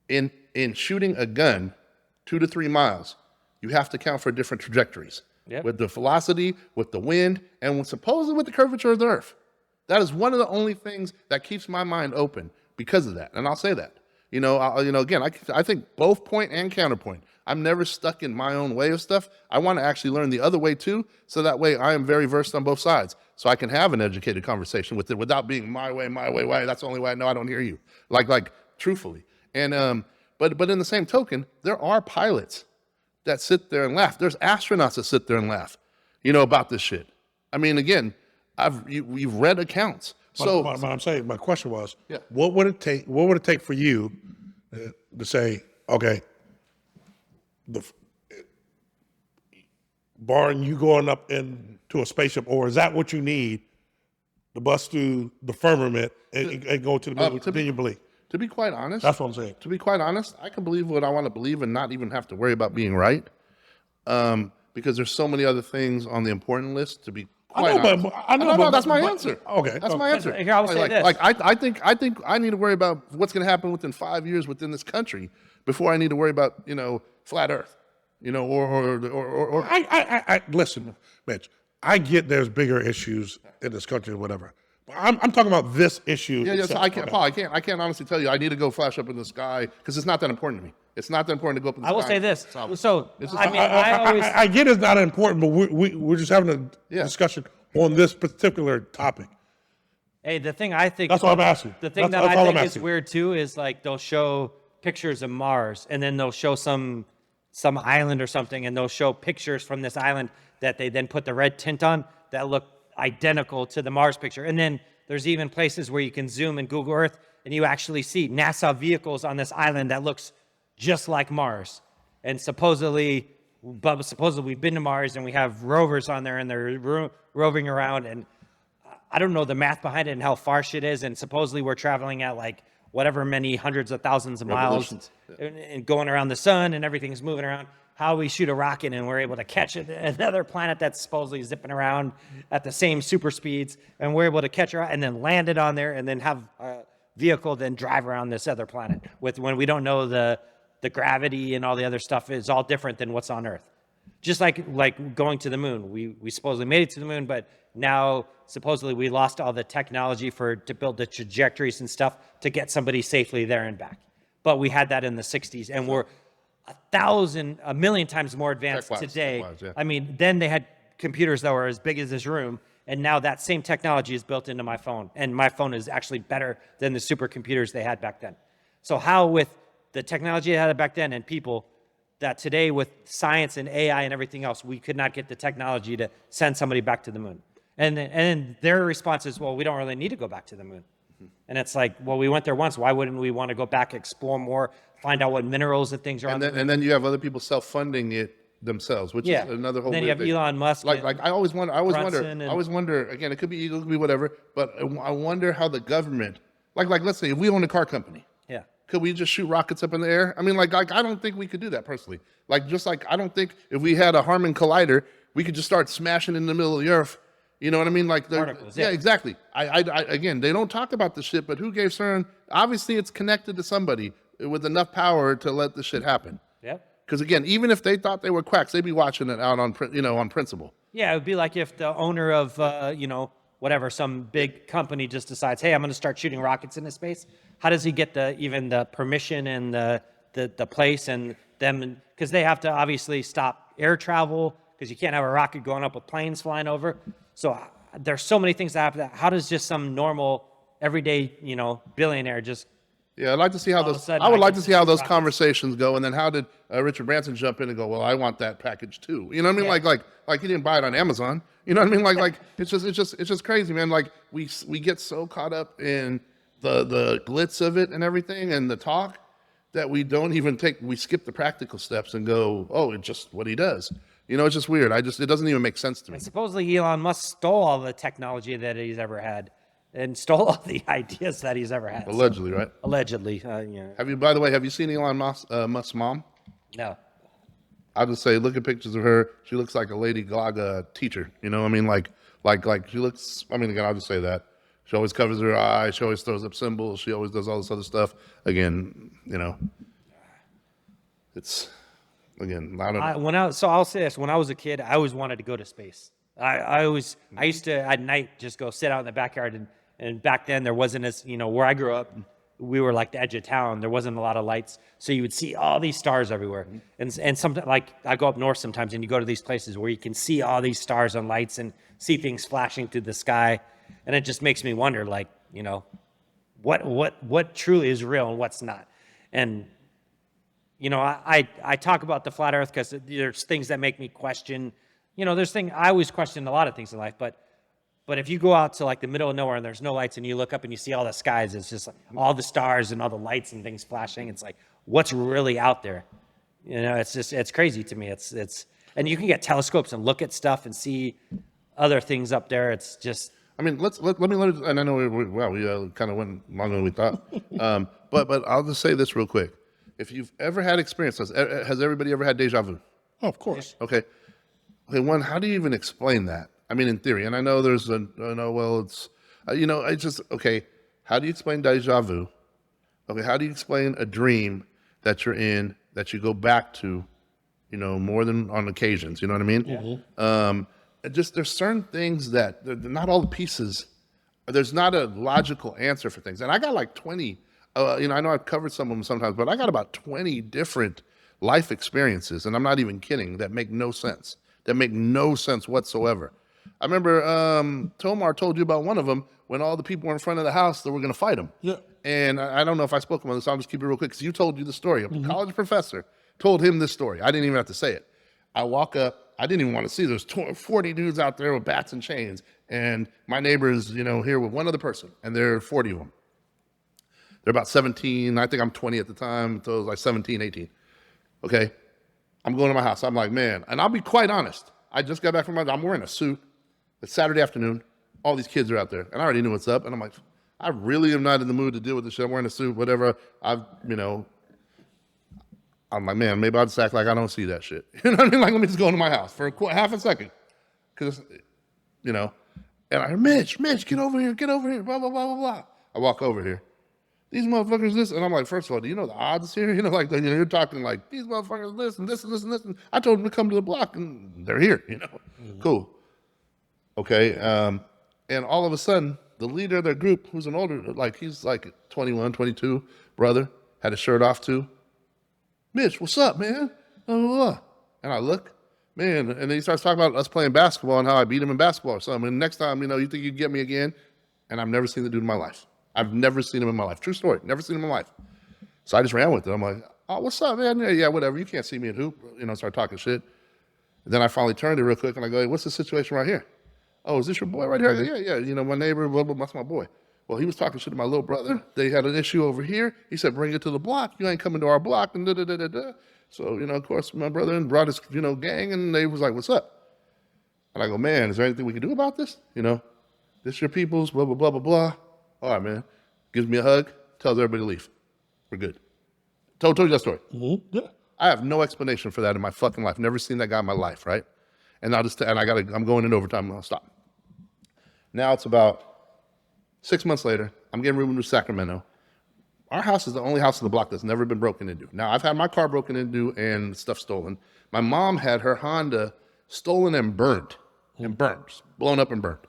Speaker 3: in shooting a gun 2 to 3 miles, you have to account for different trajectories. With the velocity, with the wind, and supposedly with the curvature of the Earth. That is one of the only things that keeps my mind open because of that, and I'll say that. Again, I think both point and counterpoint. I'm never stuck in my own way of stuff. I want to actually learn the other way too, so that way I am very versed on both sides, so I can have an educated conversation with it without being my way. That's the only way I know I don't hear you. Like truthfully. And but in the same token, there are pilots that sit there and laugh. There's astronauts that sit there and laugh, about this shit. I mean, again, we've read accounts. So
Speaker 2: but I'm saying, my question was, what would it take? What would it take for you to say, okay, barring you going up into a spaceship, or is that what you need to bust through the firmament and go to the moon? Then you believe?
Speaker 3: To be quite honest,
Speaker 2: that's what I'm saying.
Speaker 3: To be quite honest, I can believe what I want to believe and not even have to worry about being right, because there's so many other things on the important list to be. I know, that's my answer.
Speaker 2: Okay,
Speaker 3: that's my answer.
Speaker 4: Here, I will say this.
Speaker 3: I think I need to worry about what's going to happen within 5 years within this country before I need to worry about flat Earth, or.
Speaker 2: I listen, Mitch. I get there's bigger issues in this country or whatever. But I'm talking about this issue.
Speaker 3: Yeah. So I can't, Paul. I can't honestly tell you. I need to go flash up in the sky because it's not that important to me. It's not that important to go up in the sky.
Speaker 4: I will say this. So,
Speaker 2: I get it's not important, but we're just having a discussion on this particular topic.
Speaker 4: Hey, the thing I think.
Speaker 2: That's what I'm asking.
Speaker 4: The thing that I think is weird too is like they'll show pictures of Mars and then they'll show some island or something and they'll show pictures from this island that they then put the red tint on that look identical to the Mars picture. And then there's even places where you can zoom in Google Earth and you actually see NASA vehicles on this island that looks just like Mars. And supposedly we've been to Mars and we have rovers on there and they're roving around, and I don't know the math behind it and how far shit is, and supposedly we're traveling at like whatever many hundreds of thousands of miles and going around the sun and everything's moving around. How we shoot a rocket and we're able to catch another planet that's supposedly zipping around at the same super speeds, and we're able to catch it and then land it on there and then have a vehicle then drive around this other planet when we don't know the gravity and all the other stuff is all different than what's on Earth. Just like going to the moon. We supposedly made it to the moon, but now supposedly we lost all the technology to build the trajectories and stuff to get somebody safely there and back. But we had that in the 60s, and we're a million times more advanced today. I mean, then they had computers that were as big as this room, and now that same technology is built into my phone, and my phone is actually better than the supercomputers they had back then. So how with the technology they had back then and people that today with science and AI and everything else, we could not get the technology to send somebody back to the moon. And then their response is, well, we don't really need to go back to the moon. And it's like, well, we went there once. Why wouldn't we want to go back, explore more, find out what minerals and things are on there?
Speaker 3: And then you have other people self-funding it themselves, which is another whole.
Speaker 4: And then you have
Speaker 3: thing.
Speaker 4: Elon Musk.
Speaker 3: Like I always wonder. Again, it could be ego, it could be whatever. But I wonder how the government, like let's say if we own a car company, could we just shoot rockets up in the air? I mean, like I don't think we could do that personally. Like, just like I don't think if we had a Harman collider, we could just start smashing in the middle of the earth. You know what I mean? Like,
Speaker 4: Particles,
Speaker 3: yeah,
Speaker 4: yeah.
Speaker 3: exactly. I again, they don't talk about the shit, but who gave CERN? Obviously, it's connected to somebody with enough power to let the shit happen.
Speaker 4: Yep.
Speaker 3: Because again, even if they thought they were quacks, they'd be watching it out on, on principle.
Speaker 4: Yeah, it would be like if the owner of, whatever, some big company just decides, hey, I'm going to start shooting rockets into space. How does he get even the permission and the place and them? Because they have to obviously stop air travel because you can't have a rocket going up with planes flying over. So there's so many things that happen. How does just some normal, everyday, billionaire just
Speaker 3: Yeah, I'd like to see how
Speaker 4: All of a
Speaker 3: those.
Speaker 4: sudden,
Speaker 3: I would
Speaker 4: I
Speaker 3: like
Speaker 4: can
Speaker 3: to see how
Speaker 4: shoot
Speaker 3: those
Speaker 4: rockets.
Speaker 3: conversations go, and then how did Richard Branson jump in and go? Well, I want that package too. You know what I mean?
Speaker 4: Yeah.
Speaker 3: Like he didn't buy it on Amazon. You know what I mean? Like it's just crazy, man. Like we get so caught up in the glitz of it and everything and the talk that we don't even we skip the practical steps and go, oh, it's just what he does. It's just weird. It doesn't even make sense to me.
Speaker 4: And supposedly Elon Musk stole all the technology that he's ever had and stole all the ideas that he's ever had. So,
Speaker 3: Allegedly, right?
Speaker 4: allegedly.
Speaker 3: By the way, have you seen Elon Musk's mom?
Speaker 4: No.
Speaker 3: I'll just say, look at pictures of her. She looks like a Lady Gaga teacher. You know what I mean? Like she looks, I mean, again, I'll just say that. She always covers her eyes. She always throws up symbols. She always does all this other stuff. Again, it's, again, I don't know.
Speaker 4: I'll say this. When I was a kid, I always wanted to go to space. I used to, at night, just go sit out in the backyard. And back then, there wasn't where I grew up, we were like the edge of town. There wasn't a lot of lights. So you would see all these stars everywhere. And sometimes, like, I go up north sometimes and you go to these places where you can see all these stars and lights and see things flashing through the sky. And it just makes me wonder, like, what truly is real and what's not. And, I talk about the flat earth because there's things that make me question, I always question a lot of things in life, but if you go out to like the middle of nowhere and there's no lights and you look up and you see all the skies, it's just like all the stars and all the lights and things flashing. It's like, what's really out there? It's crazy to me. And you can get telescopes and look at stuff and see other things up there. It's just,
Speaker 3: I mean, let me, and I know we kind of went longer than we thought. But I'll just say this real quick. If you've ever had experiences, has everybody ever had deja vu?
Speaker 2: Oh, of course.
Speaker 3: Okay, one, how do you even explain that? I mean, in theory, and I know there's it's, it's just, okay, how do you explain deja vu? Okay, how do you explain a dream that you're in that you go back to, more than on occasions, you know what I mean? Yeah. There's certain things that, they're not all the pieces, there's not a logical answer for things. And I got like 20, I know I've covered some of them sometimes, but I got about 20 different life experiences, and I'm not even kidding, that make no sense whatsoever. I remember Tomar told you about one of them when all the people were in front of the house that were going to fight him. Yeah. And I don't know if I spoke about this, so I'll just keep it real quick because you told you the story. A college professor told him this story. I didn't even have to say it. I walk up. I didn't even want to see. There's 40 dudes out there with bats and chains. And my neighbor's, here with one other person. And there are 40 of them. They're about 17. I think I'm 20 at the time. So it was like 17, 18. Okay. I'm going to my house. I'm like, man. And I'll be quite honest. I just got back from I'm wearing a suit. It's Saturday afternoon. All these kids are out there. And I already knew what's up. And I'm like, I really am not in the mood to deal with this shit. I'm wearing a suit, whatever. I'm like, man, maybe I'll just act like I don't see that shit. You know what I mean? Like, let me just go into my house for half a second. Because, and I hear, Mitch, get over here, blah, blah, blah, blah, blah. I walk over here. These motherfuckers this. And I'm like, first of all, do you know the odds here? You're talking like, these motherfuckers this and this and this and this. And I told them to come to the block, and they're here, Cool. Okay. And all of a sudden, the leader of their group, who's an older, he's like 21, 22, brother, had his shirt off too. Mitch, what's up, man? Blah, blah, blah. And I look, man, and then he starts talking about us playing basketball and how I beat him in basketball or something. And next time, you think you'd get me again? And I've never seen the dude in my life. I've never seen him in my life. True story. Never seen him in my life. So I just ran with it. I'm like, oh, what's up, man? Yeah, whatever. You can't see me in hoop. Start talking shit. And then I finally turned it real quick and I go, hey, what's the situation right here? Oh, is this your boy right here? I go, yeah. My neighbor, blah, blah, that's my boy. Well, he was talking shit to my little brother. They had an issue over here. He said, bring it to the block. You ain't coming to our block. And da-da-da-da-da. So, of course, my brother brought his, gang, and they was like, what's up? And I go, man, is there anything we can do about this? This your people's, blah, blah, blah, blah, blah. All right, man. Gives me a hug, tells everybody to leave. We're good. Told you that story.
Speaker 2: Yeah.
Speaker 3: I have no explanation for that in my fucking life. Never seen that guy in my life, right? And I'm going in overtime. I'll stop. Now it's about 6 months later. I'm getting moved to Sacramento. Our house is the only house in the block that's never been broken into. Now, I've had my car broken into and stuff stolen. My mom had her Honda stolen and burned. Blown up and burned.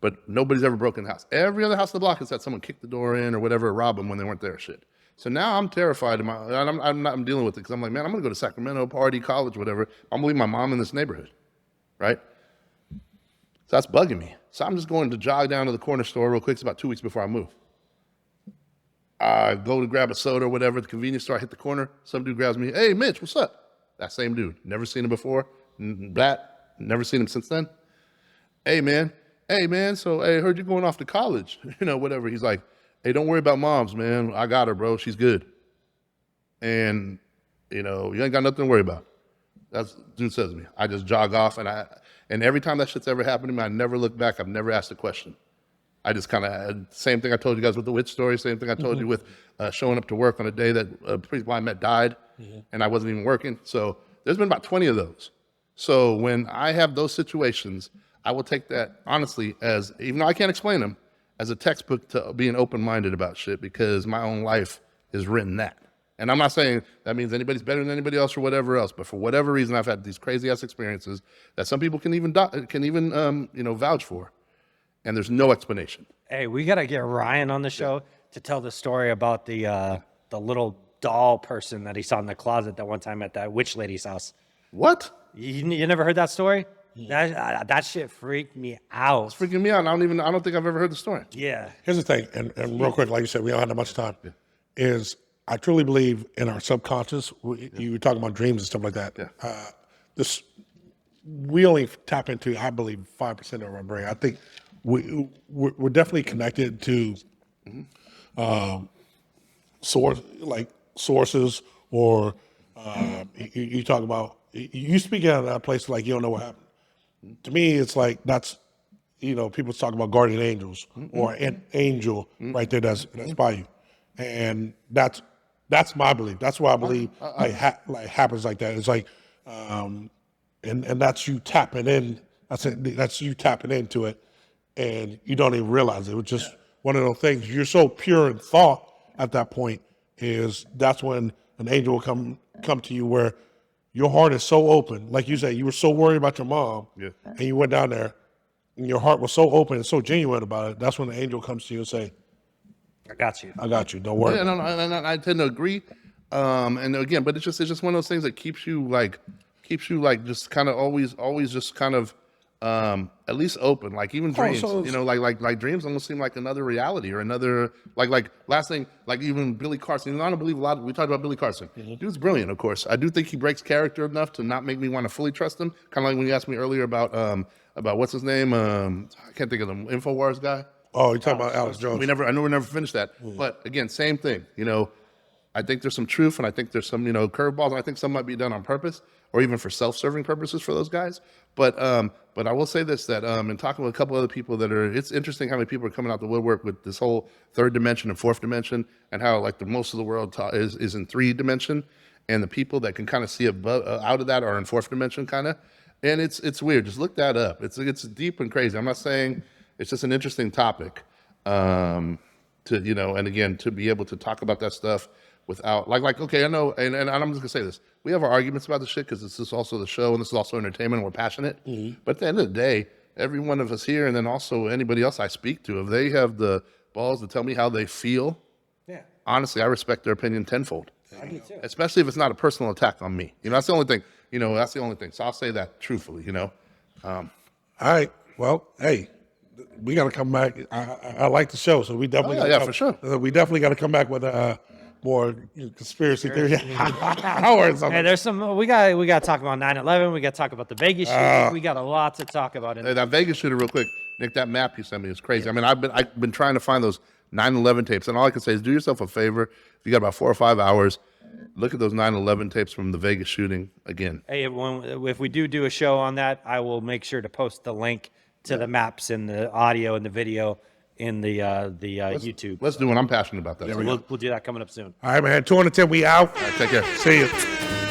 Speaker 3: But nobody's ever broken the house. Every other house in the block has had someone kick the door in or whatever, rob them when they weren't there, shit. So now I'm terrified. I'm dealing with it because I'm like, man, I'm going to go to Sacramento, party, college, whatever. I'm going to leave my mom in this neighborhood, right? So that's bugging me. So I'm just going to jog down to the corner store real quick. It's about 2 weeks before I move. I go to grab a soda or whatever at the convenience store. I hit the corner. Some dude grabs me. Hey, Mitch, what's up? That same dude. Never seen him before. Never seen him since then. Hey, man. So, hey, heard you going off to college. Whatever. He's like, hey, don't worry about moms, man. I got her, bro. She's good. And, you ain't got nothing to worry about. That's what dude says to me. I just jog off, and every time that shit's ever happened to me, I never look back. I've never asked a question. I just kind of, same thing I told you guys with the witch story, same thing I told you with showing up to work on a day that people I met died, and I wasn't even working. So there's been about 20 of those. So when I have those situations, I will take that, honestly, as, even though I can't explain them, as a textbook to being open-minded about shit, because my own life is written that. And I'm not saying that means anybody's better than anybody else or whatever else, but for whatever reason, I've had these crazy-ass experiences that some people can even vouch for, and there's no explanation.
Speaker 4: Hey, we got to get Ryan on the show to tell the story about the little doll person that he saw in the closet that one time at that witch lady's house.
Speaker 3: What?
Speaker 4: You never heard that story? That shit freaked me out.
Speaker 3: It's freaking me out. I don't think I've ever heard the story.
Speaker 4: Yeah.
Speaker 2: Here's the thing, and real quick, like you said, we don't have that much time. Yeah. Is I truly believe in our subconscious. You were talking about dreams and stuff like that. Yeah. We only tap into, I believe, 5% of our brain. I think we're definitely connected to sources, or you talk about, you speak out of that place like you don't know what happened. To me, it's like that's, people talk about guardian angels or an angel right there that's by you, and that's my belief. That's why I believe happens like that. It's like, and that's you tapping in. That's you tapping into it, and you don't even realize it. It was just one of those things. You're so pure in thought at that point. That's when an angel will come to you where your heart is so open. Like you said, you were so worried about your mom, and you went down there, and your heart was so open and so genuine about it. That's when the angel comes to you and say,
Speaker 4: I got you.
Speaker 2: Don't worry.
Speaker 3: Yeah, I tend to agree. And again, but it's just one of those things that keeps you just kind of always just kind of at least open. Like even dreams, like dreams almost seem like another reality or another like last thing, like even Billy Carson. I don't believe a lot. We talked about Billy Carson. Dude's brilliant, of course. I do think he breaks character enough to not make me want to fully trust him. Kind of like when you asked me earlier about what's his name? I can't think of the InfoWars guy.
Speaker 2: Oh, you're talking about Alex Jones.
Speaker 3: I know we never finished that. But again, same thing. I think there's some truth, and I think there's some, curveballs, and I think some might be done on purpose, or even for self-serving purposes for those guys. But I will say this, that in talking with a couple other people it's interesting how many people are coming out the woodwork with this whole third dimension and fourth dimension, and how like the most of the world is in 3 dimension, and the people that can kind of see above, out of that are in 4th dimension kind of. And it's weird. Just look that up. It's deep and crazy. I'm not saying. It's just an interesting topic, and again, to be able to talk about that stuff without okay, I know, and I'm just gonna say this: we have our arguments about the shit because this is also the show and this is also entertainment. And we're passionate, but at the end of the day, every one of us here, and then also anybody else I speak to, if they have the balls to tell me how they feel, honestly, I respect their opinion tenfold. I do too. Especially if it's not a personal attack on me. That's the only thing. That's the only thing. So I'll say that truthfully.
Speaker 2: All right. Well, hey. We got to come back. I like the show, so we definitely
Speaker 3: for sure.
Speaker 2: We definitely got to come back with more conspiracy theory or something.
Speaker 4: Hey, there's some. We got to talk about 9/11. We got to talk about the Vegas shooting. We got a lot to talk about.
Speaker 3: That Vegas shooter, real quick, Nick. That map you sent me is crazy. I mean, I've been trying to find those 9/11 tapes, and all I can say is do yourself a favor. If you got about 4 or 5 hours, look at those 9/11 tapes from the Vegas shooting again.
Speaker 4: Hey, if we do a show on that, I will make sure to post the link to the maps and the audio and the video in the YouTube.
Speaker 3: Let's do it. I'm passionate about that.
Speaker 4: So we'll do that coming up soon.
Speaker 2: All right, man. 2 on the 10. We out.
Speaker 3: All right, take care.
Speaker 2: See you.